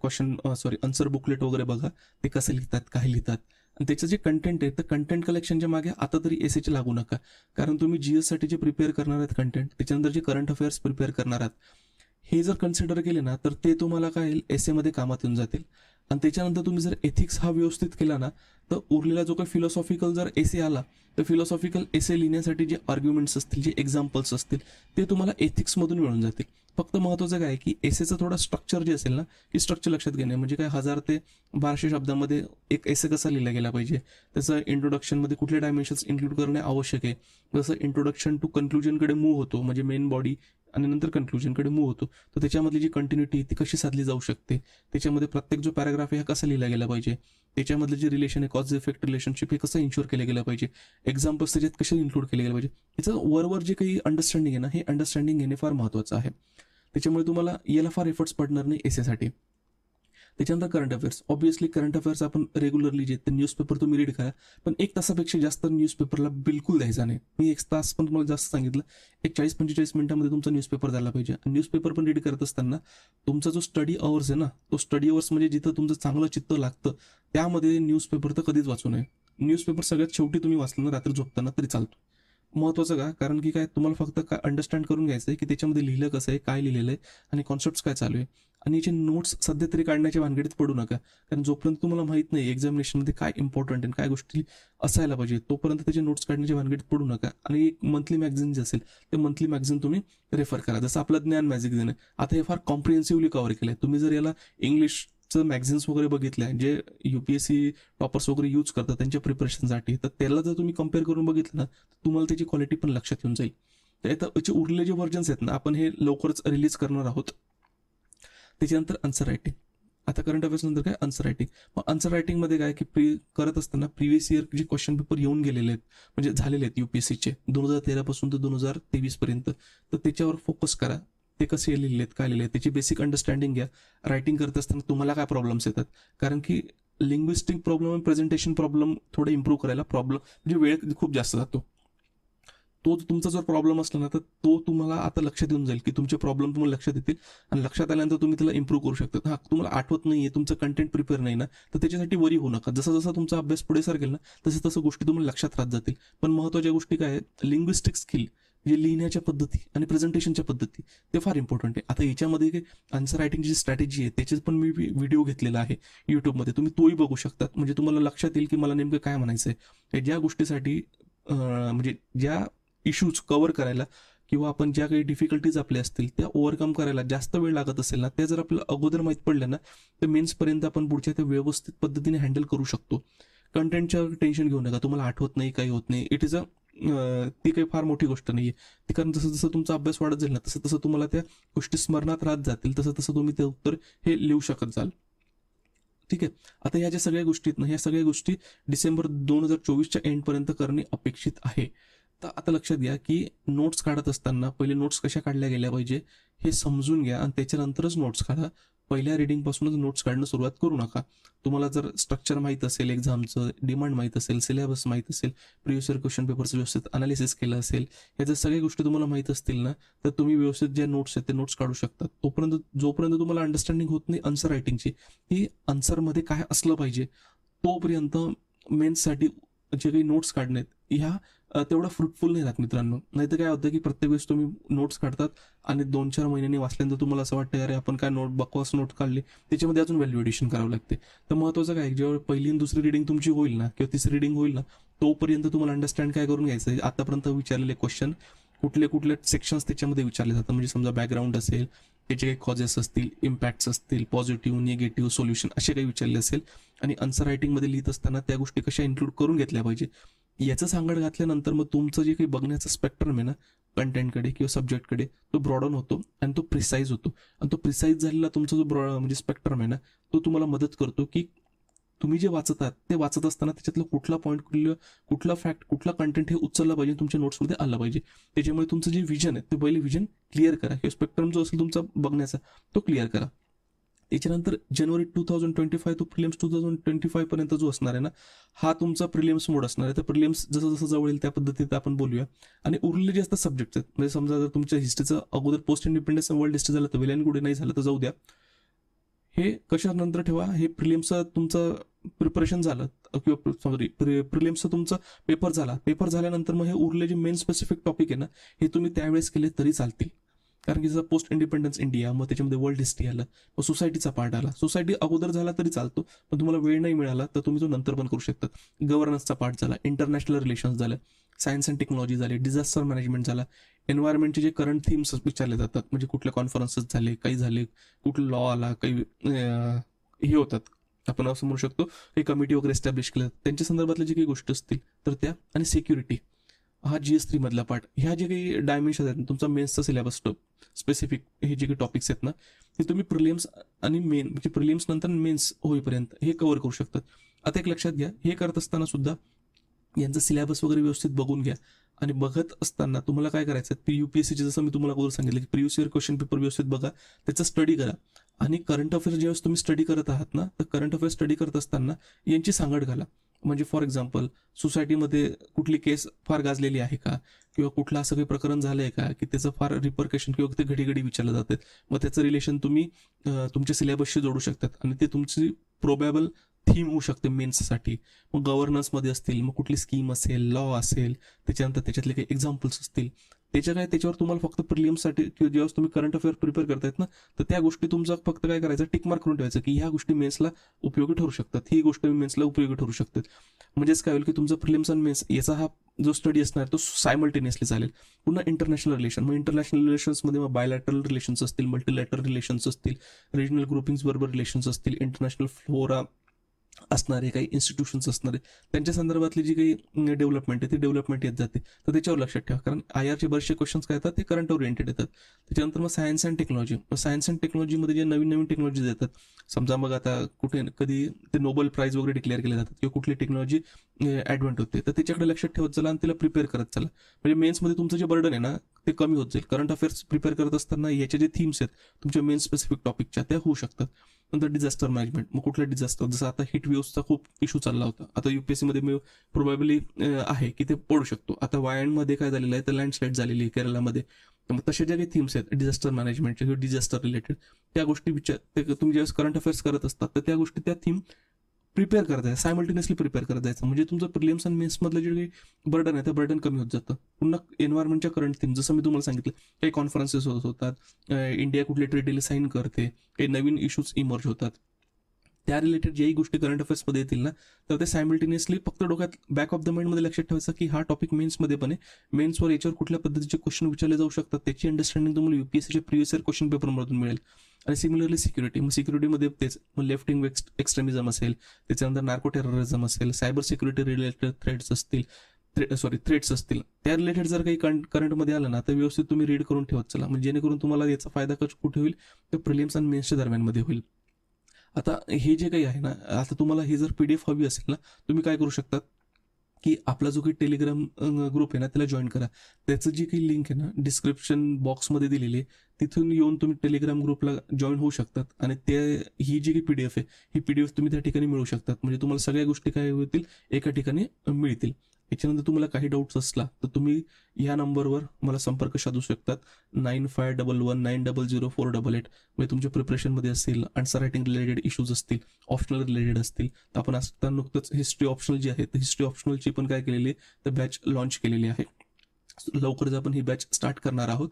आन्सर बुकलेट वगैरे बघा, ते कसं लिहितात, काय लिहितात, आणि त्याचं जे कंटेंट आहे तर कंटेंट कलेक्शनच्या मागे आता तरी एसेचे लागू नका. कारण तुम्ही GS साठी जे प्रिपेअर करणार आहेत कंटेंट, त्याच्यानंतर जे करंट अफेअर्स प्रिपेअर करणार आहात, हे जर कन्सिडर केले ना तर ते तुम्हाला काय येईल, एसेमध्ये कामात येऊन जातील. आणि त्याच्यानंतर तुम्ही जर एथिक्स हा व्यवस्थित केला ना, तर उरलेला जो काही फिलॉसॉफिकल जर एसे आला, तर फिलॉसॉफिकल एसे लिहिण्यासाठी जे आर्ग्युमेंट्स असतील, जे एक्झाम्पल्स असतील, ते तुम्हाला एथिक्समधून मिळून जातील. फक्त महत्त्वाचं काय की एसेचं थोडा स्ट्रक्चर जे असेल ना, की स्ट्रक्चर लक्षात घेणे, म्हणजे काय 1000 ते 1200 शब्दामध्ये एक एसे कसा लिहिला गेला पाहिजे, त्याचं इंट्रोडक्शनमध्ये कुठले डायमेन्शन्स इन्क्लूड करणे आवश्यक आहे, जसं इंट्रोडक्शन टू कन्क्लुजनकडे मूव्ह होतो, म्हणजे मेन बॉडी आणि नंतर कन्क्लुजनकडे मूव्ह होतो, तर त्याच्यामधली जी कंटिन्युटी ती कशी साधली जाऊ शकते, त्याच्यामध्ये प्रत्येक जो पॅराग्राफ आहे हा कसा लिहिला गेला पाहिजे, त्याच्यामधलं जे रिलेशन आहे कॉज इफेक्ट रिलेशनशिप हे कसं इन्शुअर केलं गेलं पाहिजे, एक्झाम्पल्स त्याच्यात कसे इन्क्लूड केले गेले पाहिजे, याचं वरवर जे काही अंडरस्टँडिंग आहे ना, हे अंडरस्टँडिंग घेणे फार महत्त्वाचं आहे. त्याच्यामुळे तुम्हाला याला फार एफर्ट्स पडणार नाही एसेसाठी. त्याच्यानंतर current affairs. Obviously current affairs आपण रेग्युलरली जे ते न्यूजपेपर तुम्ही रीड करा, पण 1 तासापेक्षा जास्त न्यूजपेपरला बिलकुल द्यायचा नाही. मी 1 तास पण तुम्हाला जास्त सांगितलं, एक 40-45 मिनिटांमध्ये तुमचा न्यूजपेपर झाला पाहिजे. आणि न्यूजपेपर पण रीड करत असताना तुमचा जो स्टडी अवर्स आहे ना, तो स्टडी अवर्स म्हणजे जिथं तुमचं चांगलं चित्त लागतं त्यामध्ये न्यूजपेपर तर कधीच वाचू नये. न्यूजपेपर सगळ्यात शेवटी तुम्ही वाचलं ना रात्री झोपताना तरी चालतो. महत्त्वाचं का, कारण की काय, तुम्हाला फक्त काय अंडरस्टँड करून घ्यायचं आहे की त्याच्यामध्ये लिहिलं कसं आहे, काय लिहिलेलं आहे आणि कॉन्सेप्ट्स काय चालू आहे. आणि याचे नोट्स सध्या तरी काढण्याच्या भानगडीत पडू नका, कारण जोपर्यंत तुम्हाला माहीत नाही एक्झामिनेशनमध्ये काय इम्पॉर्टंट आहे, काय गोष्टी असायला पाहिजे, तोपर्यंत त्याचे नोट्स काढण्याच्या भानगडीत पडू नका. आणि एक मंथली मॅगझिन जे असेल ते मंथली मॅगझिन तुम्ही रेफर करा. जसं आपलं ज्ञान मॅगझिन आहे, आता हे फार कॉम्प्रिहेन्सिव्हली कव्हर केलं आहे. तुम्ही जर याला इंग्लिशचं मॅगझिन्स वगैरे बघितलं आहे, जे UPSC टॉपर्स वगैरे यूज करतात त्यांच्या प्रिपरेशनसाठी, तर त्याला जर तुम्ही कम्पेअर करून बघितलं ना, तर तुम्हाला त्याची क्वालिटी पण लक्षात येऊन जाईल. तर याचे उरलेले जे व्हर्जन्स आहेत ना, आपण हे लवकरच रिलीज करणार आहोत. त्याच्यानंतर आन्सर रायटिंग. आता करंट अफेअर्स नंतर काय, आन्सर रायटिंग. मग आन्सर रायटिंगमध्ये काय की करत असताना प्रिव्हियस इयर जे क्वेश्चन पेपर येऊन गेलेले आहेत, म्हणजे झालेले आहेत UPSCचे 2013 पासून तर 2023 पर्यंत, तर त्याच्यावर फोकस करा. ते कसे लिहिले आहेत, काय लिहिले आहेत, त्याची बेसिक अंडरस्टँडिंग घ्या. रायटिंग करत असताना तुम्हाला काय प्रॉब्लेम्स येतात, कारण की लिंग्विस्टिक प्रॉब्लेम आणि प्रेझेंटेशन प्रॉब्लेम थोडे इम्प्रूव्ह करायला म्हणजे वेळ खूप जास्त जातो. तो तुमचा जर प्रॉब्लेम असला ना, तर तो तुम्हाला आता लक्षात येऊन जाईल की तुमचे प्रॉब्लेम तुम्हाला लक्षात येतील आणि लक्षात आल्यानंतर तुम्ही त्याला इम्प्रूव्ह करू शकता. हा, तुम्हाला आठवत नाहीये, तुमचं कंटेंट प्रिपेअर नाही ना, तर त्याच्यासाठी वरी होऊ नका. जसा जसा तुमचा अभ्यास पुढे सरकेल ना, तसं तसं गोष्टी तुम्हाला लक्षात राहत जातील. पण महत्त्वाच्या गोष्टी काय आहेत, लिंग्विस्टिक स्किल, जे लिहिण्याच्या पद्धती आणि प्रेझेंटेशनच्या पद्धती, ते फार इम्पॉर्टंट आहे. आता याच्यामध्ये काही आन्सर रायटिंगची स्ट्रॅटेजी आहे, त्याचे पण मी व्हिडिओ घेतलेला आहे युट्यूबमध्ये, तुम्ही तोही बघू शकतात. म्हणजे तुम्हाला लक्षात येईल की मला नेमकं काय म्हणायचं आहे. ज्या गोष्टीसाठी म्हणजे ज्या इश्यूज कव्हर करायला किंवा आपण ज्या काही डिफिकल्टीज आपल्या असतील त्या ओव्हरकम करायला जास्त वेळ लागत असेल ना, त्या जर आपल्याला अगोदर माहीत पडल्या ना, तर मेन्सपर्यंत आपण पुढच्या त्या व्यवस्थित पद्धतीने हँडल करू शकतो. कंटेंटच्या टेन्शन घेऊ नका, तुम्हाला आठवत नाही, काही होत नाही, इट इज अ ती काही फार मोठी गोष्ट नाही आहे ती. कारण जसं जसं तुमचा अभ्यास वाढत जाईल ना, तसं तसं तुम्हाला त्या गोष्टी स्मरणात राहत जातील, तसं तसं तुम्ही ते उत्तर हे लिहू शकत जाल. ठीक आहे. आता ह्या ज्या सगळ्या गोष्टी आहेत ना, ह्या सगळ्या गोष्टी डिसेंबर 2024च्या एंडपर्यंत करणे अपेक्षित आहे. तर आता लक्षात घ्या की नोट्स काढत असताना पहिले नोट्स कशा काढल्या गेल्या पाहिजे हे समजून घ्या आणि त्याच्यानंतरच नोट्स काढा. पहिल्या रिडिंगपासूनच नोट्स काढणं सुरुवात करू नका. तुम्हाला जर स्ट्रक्चर माहीत असेल, एक्झामचं डिमांड माहीत असेल, सिलेबस माहीत असेल, प्रिव्हियस इयर क्वेश्चन पेपरचं व्यवस्थित अनालिसिस केलं असेल, ह्या जर सगळ्या गोष्टी तुम्हाला माहीत असतील ना, तर तुम्ही व्यवस्थित ज्या नोट्स आहेत ते नोट्स काढू शकतात. जोपर्यंत तुम्हाला अंडरस्टँडिंग होत नाही आन्सर रायटिंगची, की आन्सरमध्ये काय असलं पाहिजे, तोपर्यंत मेन्ससाठी जे काही नोट्स काढण्यात ह्या तेवढा फ्रुटफुल नाही राहत मित्रांनो. नाहीतर काय होतं की प्रत्येक वेळेस तुम्ही नोट्स काढतात आणि 2-4 महिन्यांनी वाचल्यानंतर तुम्हाला असं वाटतं, अरे आपण काय बकवास नोट काढली, त्याच्यामध्ये अजून व्हॅल्युएडिशन करावं लागते. तर महत्त्वाचं काय, जेव्हा पहिली आणि दुसरी रिडिंग तुमची होईल ना किंवा तिसरी रिडिंग होईल ना, तोपर्यंत तुम्हाला अंडरस्टँड काय करून घ्यायचं आहे, आतापर्यंत विचारलेले क्वेश्चन कुठले कुठले सेक्शन्स त्याच्यामध्ये विचारले जातात. म्हणजे समजा बॅकग्राऊंड असेल, त्याचे काही कॉजेस असतील, इम्पॅक्ट्स असतील, पॉझिटिव्ह निगेटिव्ह सोल्युशन असे काही विचारले असेल आणि आन्सर रायटिंगमध्ये लिहित असताना त्या गोष्टी कशा इन्क्लूड करून घेतल्या पाहिजे याचं सांगड घातल्यानंतर मग तुमचं जे काही बघण्याचा स्पेक्ट्रम आहे ना कंटेंटकडे किंवा सब्जेक्टकडे, तो ब्रॉडन होतो आणि तो प्रिसाईज होतो. आणि तो प्रिसाईज झालेला तुमचा जो म्हणजे स्पेक्ट्रम आहे ना, तो तुम्हाला मदत करतो की तुम्ही जे वाचत आहात ते वाचत असताना त्याच्यातलं कुठला पॉईंट, कुठला फॅक्ट, कुठला कंटेंट हे उचललं पाहिजे, तुमच्या नोट्समध्ये आलं पाहिजे. त्याच्यामुळे तुमचं जे विजन आहे ते पहिले विजन क्लिअर करा किंवा स्पेक्ट्रम जो असेल तुमचा बघण्याचा तो क्लिअर करा. त्याच्यानंतर जानेवारी 2025 तो प्रिलिम्स 2025 पर्यंत जो असणार आहे ना, हा तुमचा प्रिलिम्स मोड असणार आहे. तर प्रिलिम्स जसं जसं जवळ येईल त्या पद्धतीत आपण बोलूया. आणि उरलेले जे असतात सब्जेक्ट आहेत, म्हणजे समजा जर तुमच्या हिस्ट्रीचं अगोदर पोस्ट इंडिपेंडन्स वर्ल्ड हिस्ट्री झालं तर वेल अँड गुड, नाही झालं तर जाऊ द्या. हे कशानंतर ठेवा, हे प्रिलिम्सचं तुमचं प्रिपरेशन झालं किंवा सॉरी प्रिलिम्सचं तुमचं पेपर झाला, पेपर झाल्यानंतर मग हे उरले जे मेन स्पेसिफिक टॉपिक आहे ना, हे तुम्ही त्यावेळेस केले तरी चालतील. कारण की जसं पोस्ट इंडिपेंडन्स इंडिया, मग त्याच्यामध्ये वर्ल्ड हिस्ट्री आलं, मग सोसायटीचा पार्ट आला, सोसायटी अगोदर झाला तरी चालतो, पण तुम्हाला वेळ नाही मिळाला तर तुम्ही तो नंतर पण करू शकता. गव्हर्नन्सचा पार्ट झाला, इंटरनॅशनल रिलेशन्स झालं, सायन्स अँड टेक्नॉलॉजी झाली, डिझास्टर मॅनेजमेंट झाला, एन्व्हायरमेंटचे जे करंट थीम्स विचारले जातात, म्हणजे कुठले कॉन्फरन्सेस झाले, काही झाले, कुठलं लॉ आला, काही हे होतात, आपण असं म्हणू शकतो काही कमिटी वगैरे एस्टॅब्लिश केल्या, त्यांच्या संदर्भातल्या जे काही गोष्टी असतील तर त्या. आणि सिक्युरिटी हा GS3 मधला पार्ट, ह्या जे काही डायमेन्शन आहेत तुमचा मेन्सचा सिलेबस स्पेसिफिक हे जे काही टॉपिक्स आहेत ना, ते तुम्ही प्रिलिम्स आणि मेन म्हणजे प्रिलिम्स नंतर मेन्स होईपर्यंत हे कव्हर करू शकतात. आता एक लक्षात घ्या, हे करत असताना सुद्धा यांचा सिलेबस वगैरे व्यवस्थित बघून घ्या. आणि बघत असताना तुम्हाला काय करायचं, UPSCचे जसं मी तुम्हाला अगोदर सांगितलं की प्रिव्हियस इयर क्वेश्चन पेपर व्यवस्थित बघा, त्याचा स्टडी करा. आणि करंट अफेअर्स ज्यावेळेस तुम्ही स्टडी करत आहात ना, तर करंट अफेअर्स स्टडी करत असताना यांची सांगड घाला. म्हणजे फॉर एक्झाम्पल सोसायटीमध्ये कुठली केस फार गाजलेली आहे का, किंवा कुठलं असं काही प्रकरण झालंय का की त्याचं फार रिपरकेशन किंवा ते घडी घडी विचारलं जातात, मग त्याचं रिलेशन तुम्ही तुमच्या सिलेबसशी जोडू शकतात आणि ते तुमची प्रोबॅबल थीम होऊ शकते मेन्ससाठी. मग गव्हर्नन्समध्ये असतील, मग कुठली स्कीम असेल, लॉ असेल, त्याच्यानंतर त्याच्यातले काही एक्झाम्पल्स असतील, त्याच्यावर तुम्हाला फक्त प्रिलिम्ससाठी किंवा जेव्हा तुम्ही करंट अफेअर प्रिपेअर करतायत ना, तर त्या गोष्टी तुमचा फक्त काय करायचं, टिक मार्क करून ठेवायचं की ह्या गोष्टी मेन्सला उपयोगी ठरू शकतात, ही गोष्ट मेन्सला उपयोगी ठरू शकतात. म्हणजेच काय होईल की तुमचं प्रिलिम्स आणि मेन्स याचा हा जो स्टडी असणार तो सायमल्टेनियसली चालेल. पुन्हा इंटरनॅशनल रिलेशन, मग इंटरनॅशनल रिलेशन्समध्ये मग बायलॅटरल रिलेशन्स असतील, मल्टीलॅटरल रिलेशन्स असतील, रिजनल ग्रुपिंग्स बरोबर रिलेशन्स असतील, इंटरनॅशनल फ्लोरा असणारे काही इन्स्टिट्यूशन्स असणारे त्यांच्या संदर्भातली जी काही डेव्हलपमेंट आहे ती डेव्हलपमेंट येत जाते. तर त्याच्यावर लक्षात ठेवा, कारण IRचे बरेचसे क्वेश्चन्स काय येतात ते करंट ओरिएंटेड येतात. त्याच्यानंतर मग science and technology, science and टेक्नॉलॉजीमध्ये जे नवीन नवीन टेक्नॉलॉजीज येतात, समजा मग आता कुठे कधी ते नोबेल प्राइज वगैरे डिक्लेअर केले जातात किंवा कुठली टेक्नॉलॉजी ॲडव्हान्ट होते, तर त्याच्याकडे लक्षात ठेवत चला आणि तिला प्रिपेअर करत चला. म्हणजे मेन्समध्ये तुमचं जे बर्डन आहे ना ते कमी होत जाईल. करंट अफेअर्स प्रिपेअर करत असताना याच्या जे थीम्स आहेत तुमच्या मेन स्पेसिफिक टॉपिकच्या त्या होऊ शकतात. नंतर डिझास्टर मॅनेजमेंट. मग कुठला डिझास्टर, जसं आता हिट वेव्हचा खूप इश्यू चालला होता, आता UPSC मध्ये मी प्रोबॅबली आहे की ते पडू शकतो. आता वायंडमध्ये काय झालेलं आहे, तर लँडस्लाईड झालेली आहे केरळमध्ये. मग तसे जे काही थीम्स आहेत डिझास्टर मॅनेजमेंटचे किंवा डिझास्टर रिलेटेड, त्या गोष्टी तुम्ही ज्यावेळेस करंट अफेअर्स करत असतात तर त्या गोष्टी, त्या थीम प्रिपेअर करत आहे, सायमल्टेनियसली प्रिपेअर करत जायचं. म्हणजे तुमचं प्रिलिम्स आणि मेन्समधलं जे काही बर्डन आहे ते बर्डन कमी होत जातं. पुन्हा एन्व्हायरमेंटच्या करंट थीम, जसं मी तुम्हाला सांगितलं, काही कॉन्फरन्सेस होत होतात, इंडिया कुठल्या ट्रीटीला साईन करते, काही नवीन इश्यूज इमर्ज होतात, त्या रिलेटेड ज्याही गोष्टी करंट अफेअर्समध्ये येतील ना, तर ते सायमल्टेनियसली फक्त डोक्यात बॅक ऑफ द माइंडमध्ये लक्षात ठेवायचं की हा टॉपिक मेन्समध्ये पण आहे, मेन्सवर याच्यावर कुठल्या पद्धतीचे क्वेश्चन विचारले जाऊ शकतात, त्याची अंडरस्टँडिंग तुम्हाला UPSCच्या प्रिव्हियस इयर क्वेश्चन पेपरमधून मिळेल. आणि सिमिलरली सिक्युरिटी, मग सिक्युरिटीमध्ये तेच, मग लेफ्ट विंग एक्स्ट्रीमिझम असेल, त्याच्यानंतर नार्को टेररिझम असेल, सायबर सिक्युरिटी रिलेटेड थ्रेट्स असतील, त्या रिलेटेड जर काही करंटमध्ये आलं ना, तर व्यवस्थित तुम्ही रीड करून ठेवत चला, म्हणजे जेणेकरून तुम्हाला याचा फायदा कुठे होईल, तर प्रिलिम्स आणि मेन्सच्या दरम्यानमध्ये होईल. आता हे जे काही आहे ना, आता तुम्हाला ही जर PDF हवी असेल ना, तुम्ही काय करू शकता की आपला जो काही टेलिग्राम ग्रुप आहे ना, त्याला जॉईन करा. त्याचं जी काही लिंक आहे ना, डिस्क्रिप्शन बॉक्समध्ये दिलेली आहे, तिथून येऊन तुम्ही टेलिग्राम ग्रुपला जॉईन होऊ शकतात. आणि ही जी काही PDF आहे, ही PDF तुम्ही त्या ठिकाणी मिळू शकतात. म्हणजे तुम्हाला सगळ्या गोष्टी काय होतील, एका ठिकाणी मिळतील. याच्यानंतर तुम्हाला काही डाऊट्स असला तर तुम्ही या नंबरवर मला संपर्क साधू शकतात, 9511900488. म्हणजे तुमच्या प्रिपरेशनमध्ये असेल, आन्सर रायटिंग रिलेटेड इश्यूज असतील, ऑप्शनल रिलेटेड असतील, तर आपण आता नुकतंच हिस्ट्री ऑप्शनल जी आहे, तर हिस्ट्री ऑप्शनलची पण काय केलेली आहे, तर बॅच लॉन्च केलेली आहे. लवकरच आपण ही बॅच स्टार्ट करणार आहोत.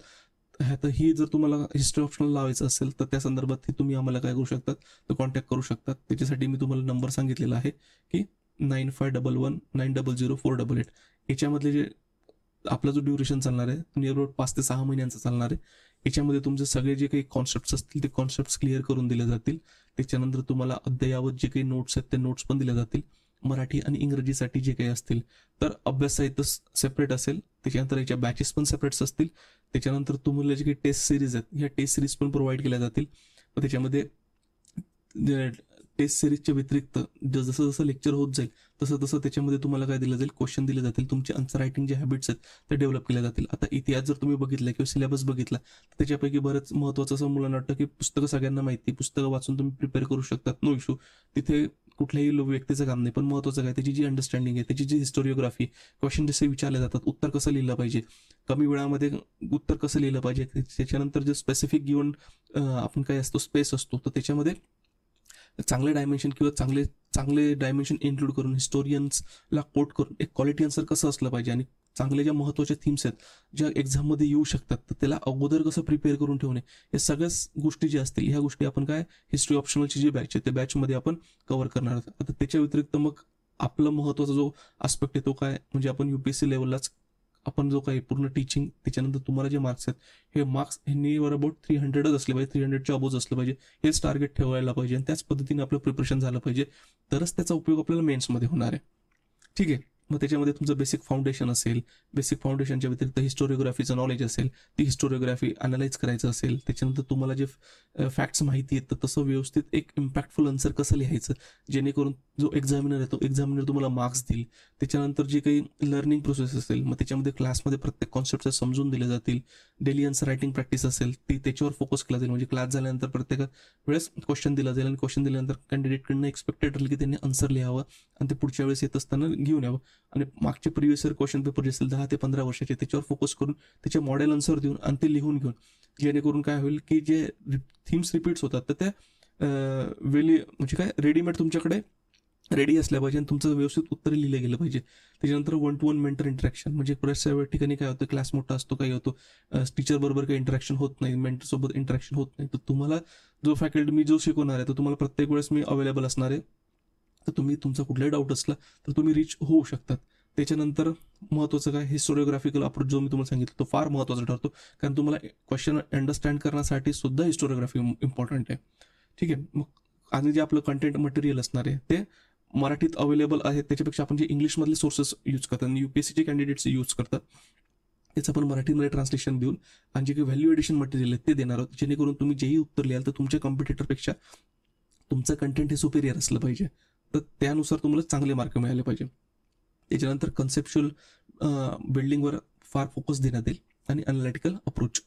तर ही जर तुम्हाला हिस्ट्री ऑप्शनल लावायचं असेल तर त्या संदर्भात तुम्ही आम्हाला काय करू शकतात, तर कॉन्टॅक्ट करू शकतात. त्याच्यासाठी मी तुम्हाला नंबर सांगितलेला आहे की 9511900488. याच्यामधले जे आपला जो ड्युरेशन चालणार आहे, नियर अबाउट 5 ते 6 महिन्यांचा चालणार आहे. याच्यामध्ये तुमचे सगळे जे काही कॉन्सेप्ट्स असतील ते कॉन्सेप्ट्स क्लिअर करून दिले जातील. त्याच्यानंतर तुम्हाला अद्ययावत जे काही नोट्स आहेत ते नोट्स पण दिले जातील. मराठी आणि इंग्रजीसाठी जे काही असतील तर अभ्यास साहित्य सेपरेट असेल. त्याच्यानंतर याच्या बॅचेस पण सेपरेट्स असतील. त्याच्यानंतर तुम्हाला जे काही टेस्ट सिरीज आहेत, ह्या टेस्ट सिरीज पण प्रोव्हाइड केल्या जातील. त्याच्यामध्ये टेस्ट सिरीजच्या व्यतिरिक्त जसं जसं लेक्चर होत जाईल तसं तसं त्याच्यामध्ये तुम्हाला काय दिलं जाईल, क्वेश्चन दिले जातील. तुमचे आन्सर रायटिंग जे हॅबिट्स आहेत ते डेव्हलप केल्या जातील. आता इतिहास जर तुम्ही बघितला किंवा सिलेबस बघितला तर त्याच्यापैकी बरंच महत्त्वाचं असं मुलांना वाटतं की पुस्तकं सगळ्यांना माहिती, पुस्तकं वाचून तुम्ही प्रिपेअर करू शकतात, नो इश्यू. तिथे कुठल्याही व्यक्तीचं काम नाही. पण महत्त्वाचं काय, त्याची जी अंडरस्टँडिंग आहे, त्याची जी हिस्टोरिओग्राफी, क्वेश्चन जसे विचारले जातात, उत्तर कसं लिहिलं पाहिजे, कमी वेळामध्ये उत्तर कसं लिहिलं पाहिजे, त्याच्यानंतर जे स्पेसिफिक गिवन आपण काय असतो, स्पेस असतो, तर त्याच्यामध्ये चांगले डायमेन्शन किंवा चांगले डायमेन्शन इन्क्लूड करून हिस्टोरियन्सला कोट करून एक क्वालिटी आन्सर कसं असलं पाहिजे, आणि चांगले ज्या महत्त्वाच्या थीम्स आहेत ज्या एक्झाममध्ये येऊ शकतात तर त्याला अगोदर कसं प्रिपेअर करून ठेवणे, या सगळ्याच गोष्टी ज्या असतील ह्या गोष्टी आपण काय हिस्ट्री ऑप्शनलची जी बॅच आहे त्या बॅचमध्ये आपण कव्हर करणार आहोत. आता त्याच्या व्यतिरिक्त मग आपला महत्त्वाचा जो आस्पेक्ट आहे तो काय, म्हणजे आपण UPSC लेवललाच आपण जो काही पूर्ण टीचिंग, त्याच्यानंतर तुम्हाला जे मार्क्स आहेत हे मार्क्स हे नियर अबाउट 300 असले पाहिजे, 300च्या अबोज असलं पाहिजे, हेच टार्गेट ठेवायला पाहिजे. आणि त्याच पद्धतीने आपलं प्रिपरेशन झालं पाहिजे, तरच त्याचा उपयोग आपल्याला मेन्समध्ये होणार आहे. ठीक आहे. मग त्याच्यामध्ये तुमचं बेसिक फाउंडेशन असेल, बेसिक फाउंडेशनच्या व्यतिरिक्त हिस्टोरिओग्राफीचं नॉलेज असेल, ती हिस्टोरिओग्राफी अनालाइज करायचं असेल, त्याच्यानंतर तुम्हाला जे फॅक्ट्स माहिती आहेत तर तसं व्यवस्थित एक इम्पॅक्टफुल आन्सर कसं लिहायचं जेणेकरून जो एक्झामिनर आहे तो एक्झामिनर तुम्हाला मार्क्स देईल. त्याच्यानंतर जे काही लर्निंग प्रोसेस असेल, मग त्याच्यामध्ये क्लासमध्ये प्रत्येक कॉन्सेप्ट समजून दिले जातील. डेली आन्सर रायटिंग प्रॅक्टिस असेल ती त्याच्यावर फोकस केला जाईल. म्हणजे क्लास झाल्यानंतर प्रत्येक वेळेस क्वेश्चन दिला जाईल आणि क्वेश्चन दिल्यानंतर कॅन्डिडेटकडनं एक्सपेक्टेड राहील की त्यांनी आन्सर लिहावं आणि ते पुढच्या वेळेस येत असताना घेऊन यावं. आणि मागचे प्रिव्हियस इयर क्वेश्चन पेपर जे असेल 10 ते 15 वर्षाचे त्याच्यावर फोकस करून त्याचे मॉडेल आन्सर देऊन आणि ते लिहून घेऊन, जेणेकरून काय होईल की जे थीम्स रिपीट्स होतात तर त्या म्हणजे काय रेडीमेड तुमच्याकडे रेडी असल्या पाहिजे आणि तुमचं व्यवस्थित उत्तर लिहिलं गेलं पाहिजे. त्याच्यानंतर 1-to-1 मेंटर इंटरॅक्शन, म्हणजे बऱ्याचशा ठिकाणी काय होतं, क्लास मोठा असतो, काही होतो, टीचर बरोबर काही इंटरॅक्शन होत नाही, मेंटरसोबत इंटरॅक्शन होत नाही. तर तुम्हाला जो फॅकल्टी मी जो शिकवणार आहे तर तुम्हाला प्रत्येक वेळेस मी अवेलेबल असणार आहे. तर तुम्ही तुमचा कुठलाही डाऊट असला तर तुम्ही रीच होऊ शकतात. त्याच्यानंतर महत्त्वाचं काय, हिस्टोरिओग्राफिकल अप्रोच जो मी तुम्हाला सांगितलं तो फार महत्त्वाचा ठरतो, कारण तुम्हाला क्वेश्चन अंडरस्टँड करण्यासाठी सुद्धा हिस्टोरिओग्राफी इम्पॉर्टंट आहे. ठीक आहे. मग आणि जे आपलं कंटेंट मटेरियल असणार आहे ते मराठीत अवेलेबल आहे, त्याच्यापेक्षा आपण जे इंग्लिशमधले सोर्सेस यूज करतात आणि UPSCचे कॅन्डिडेट्स यूज करतात त्याचं आपण मराठीमध्ये ट्रान्सलेशन देऊन आणि जे काही व्हॅल्यू एडिशन मटेरियल आहे ते देणार आहोत, जेणेकरून तुम्ही जेही उत्तर लिहाल तर तुमच्या कॉम्पिटिटरपेक्षा तुमचं कंटेंट हे सुपेरियर असलं पाहिजे, तर त्यानुसार तुम्हाला चांगले मार्क मिळाले पाहिजे. त्याच्यानंतर कन्सेप्च्युअल बिल्डिंगवर फार फोकस देण्यात येईल आणि अनालिटिकल अप्रोच.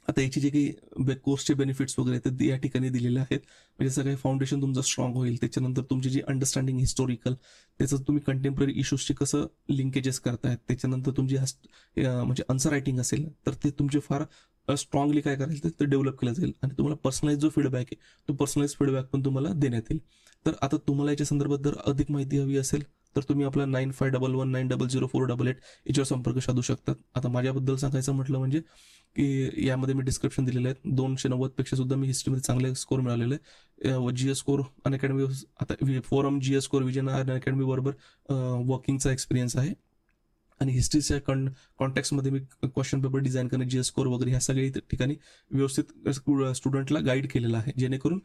आता याचे जे काही कोर्सचे बेनिफिट्स वगैरे ते या ठिकाणी दिलेले आहेत. म्हणजे जसं काही फाउंडेशन तुमचं स्ट्रॉंग होईल, त्याच्यानंतर तुमची जी अंडरस्टँडिंग हिस्टोरिकल, त्याचं तुम्ही कंटेम्पररी इश्यूजशी कसं लिंकेजेस करतायत, त्याच्यानंतर तुमची म्हणजे आन्सर रायटिंग असेल तर ते तुमचे फार स्ट्रॉंगली काय करायचं ते डेव्हलप केलं जाईल. आणि तुम्हाला पर्सनलाइज जो फीडबॅक आहे तो पर्सनलाइज फीडबॅक पण तुम्हाला देण्यात येईल. तर आता तुम्हाला याच्या संदर्भात जर अधिक माहिती हवी असेल तर तुम्ही आपला 9511900488 याच्यावर संपर्क साधू शकतात. आता माझ्याबद्दल सांगायचं म्हटलं म्हणजे की यामध्ये मी डिस्क्रिप्शन दिलेलं आहे. 290 पेक्षा सुद्धा मी हिस्ट्रीमध्ये चांगले स्कोर मिळालेले आहे. GS स्कोर अनअकॅडमी, आता forum GS score vision Unacademy बरोबर वर्किंगचा एक्सपिरियन्स आहे. आणि हिस्ट्रीच्या कॉन्टॅक्टमध्ये मी क्वेश्चन पेपर डिझाईन करणं, GS स्कोर वगैरे ह्या सगळ्या ठिकाणी व्यवस्थित स्टुडंटला गाईड केलेलं आहे, जेणेकरून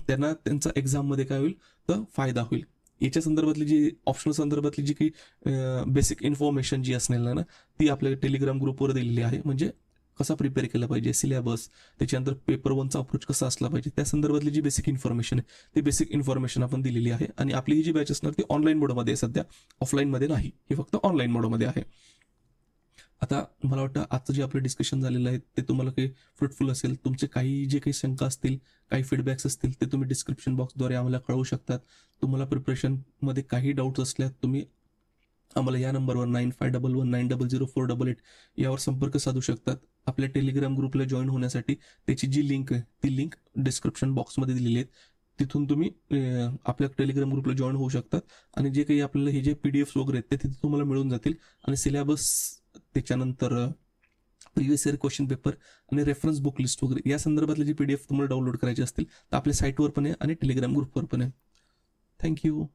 त्यांना त्यांचा एक्झाममध्ये काय होईल तर फायदा होईल. याच्या संदर्भातली जी ऑप्शनल संदर्भातली जी काही बेसिक इन्फॉर्मेशन जी असणार ना ती आपल्या टेलिग्राम ग्रुपवर दिलेली आहे. म्हणजे कसा प्रिपेअर केला पाहिजे, सिलेबस, त्याच्यानंतर पेपर 1चा अप्रोच कसा असला पाहिजे, त्या संदर्भातली जी बेसिक इन्फॉर्मेशन आहे ती बेसिक इन्फॉर्मेशन आपण दिलेली आहे. आणि आपली ही जी बॅच असणार ती ऑनलाईन मोडमध्ये आहे सध्या, ऑफलाईनमध्ये नाही, ही फक्त ऑनलाईन मोडमध्ये आहे. आता मला वाटतं आजचं जे आपलं डिस्कशन झालेलं आहे ते तुम्हाला काही फ्रुटफुल असेल. तुमचे काही जे काही शंका असतील, काही फीडबॅक्स असतील ते तुम्ही डिस्क्रिप्शन बॉक्सद्वारे आम्हाला कळवू शकतात. तुम्हाला प्रिपरेशनमध्ये काही डाऊट्स असल्यास तुम्ही आम्हाला या नंबरवर 9511900488 यावर संपर्क साधू शकतात. आपल्या टेलिग्राम ग्रुपला जॉईन होण्यासाठी त्याची जी लिंक आहे ती लिंक डिस्क्रिप्शन बॉक्समध्ये दिलेली आहे. तिथून तुम्ही आपल्या टेलिग्राम ग्रुपला जॉईन होऊ शकतात. आणि जे काही आपल्याला हे जे PDFs वगैरे आहेत ते तिथे तुम्हाला मिळून जातील. आणि सिलेबस, त्याच्यानंतर प्रिव्हियस इयर क्वेश्चन पेपर आणि रेफरन्स बुक लिस्ट वगैरे या संदर्भातले जे PDF तुम्हाला डाउनलोड करायचे असतील तर आपल्या साईटवर पण आहे आणि टेलिग्राम ग्रुपवर पण आहे. थँक्यू.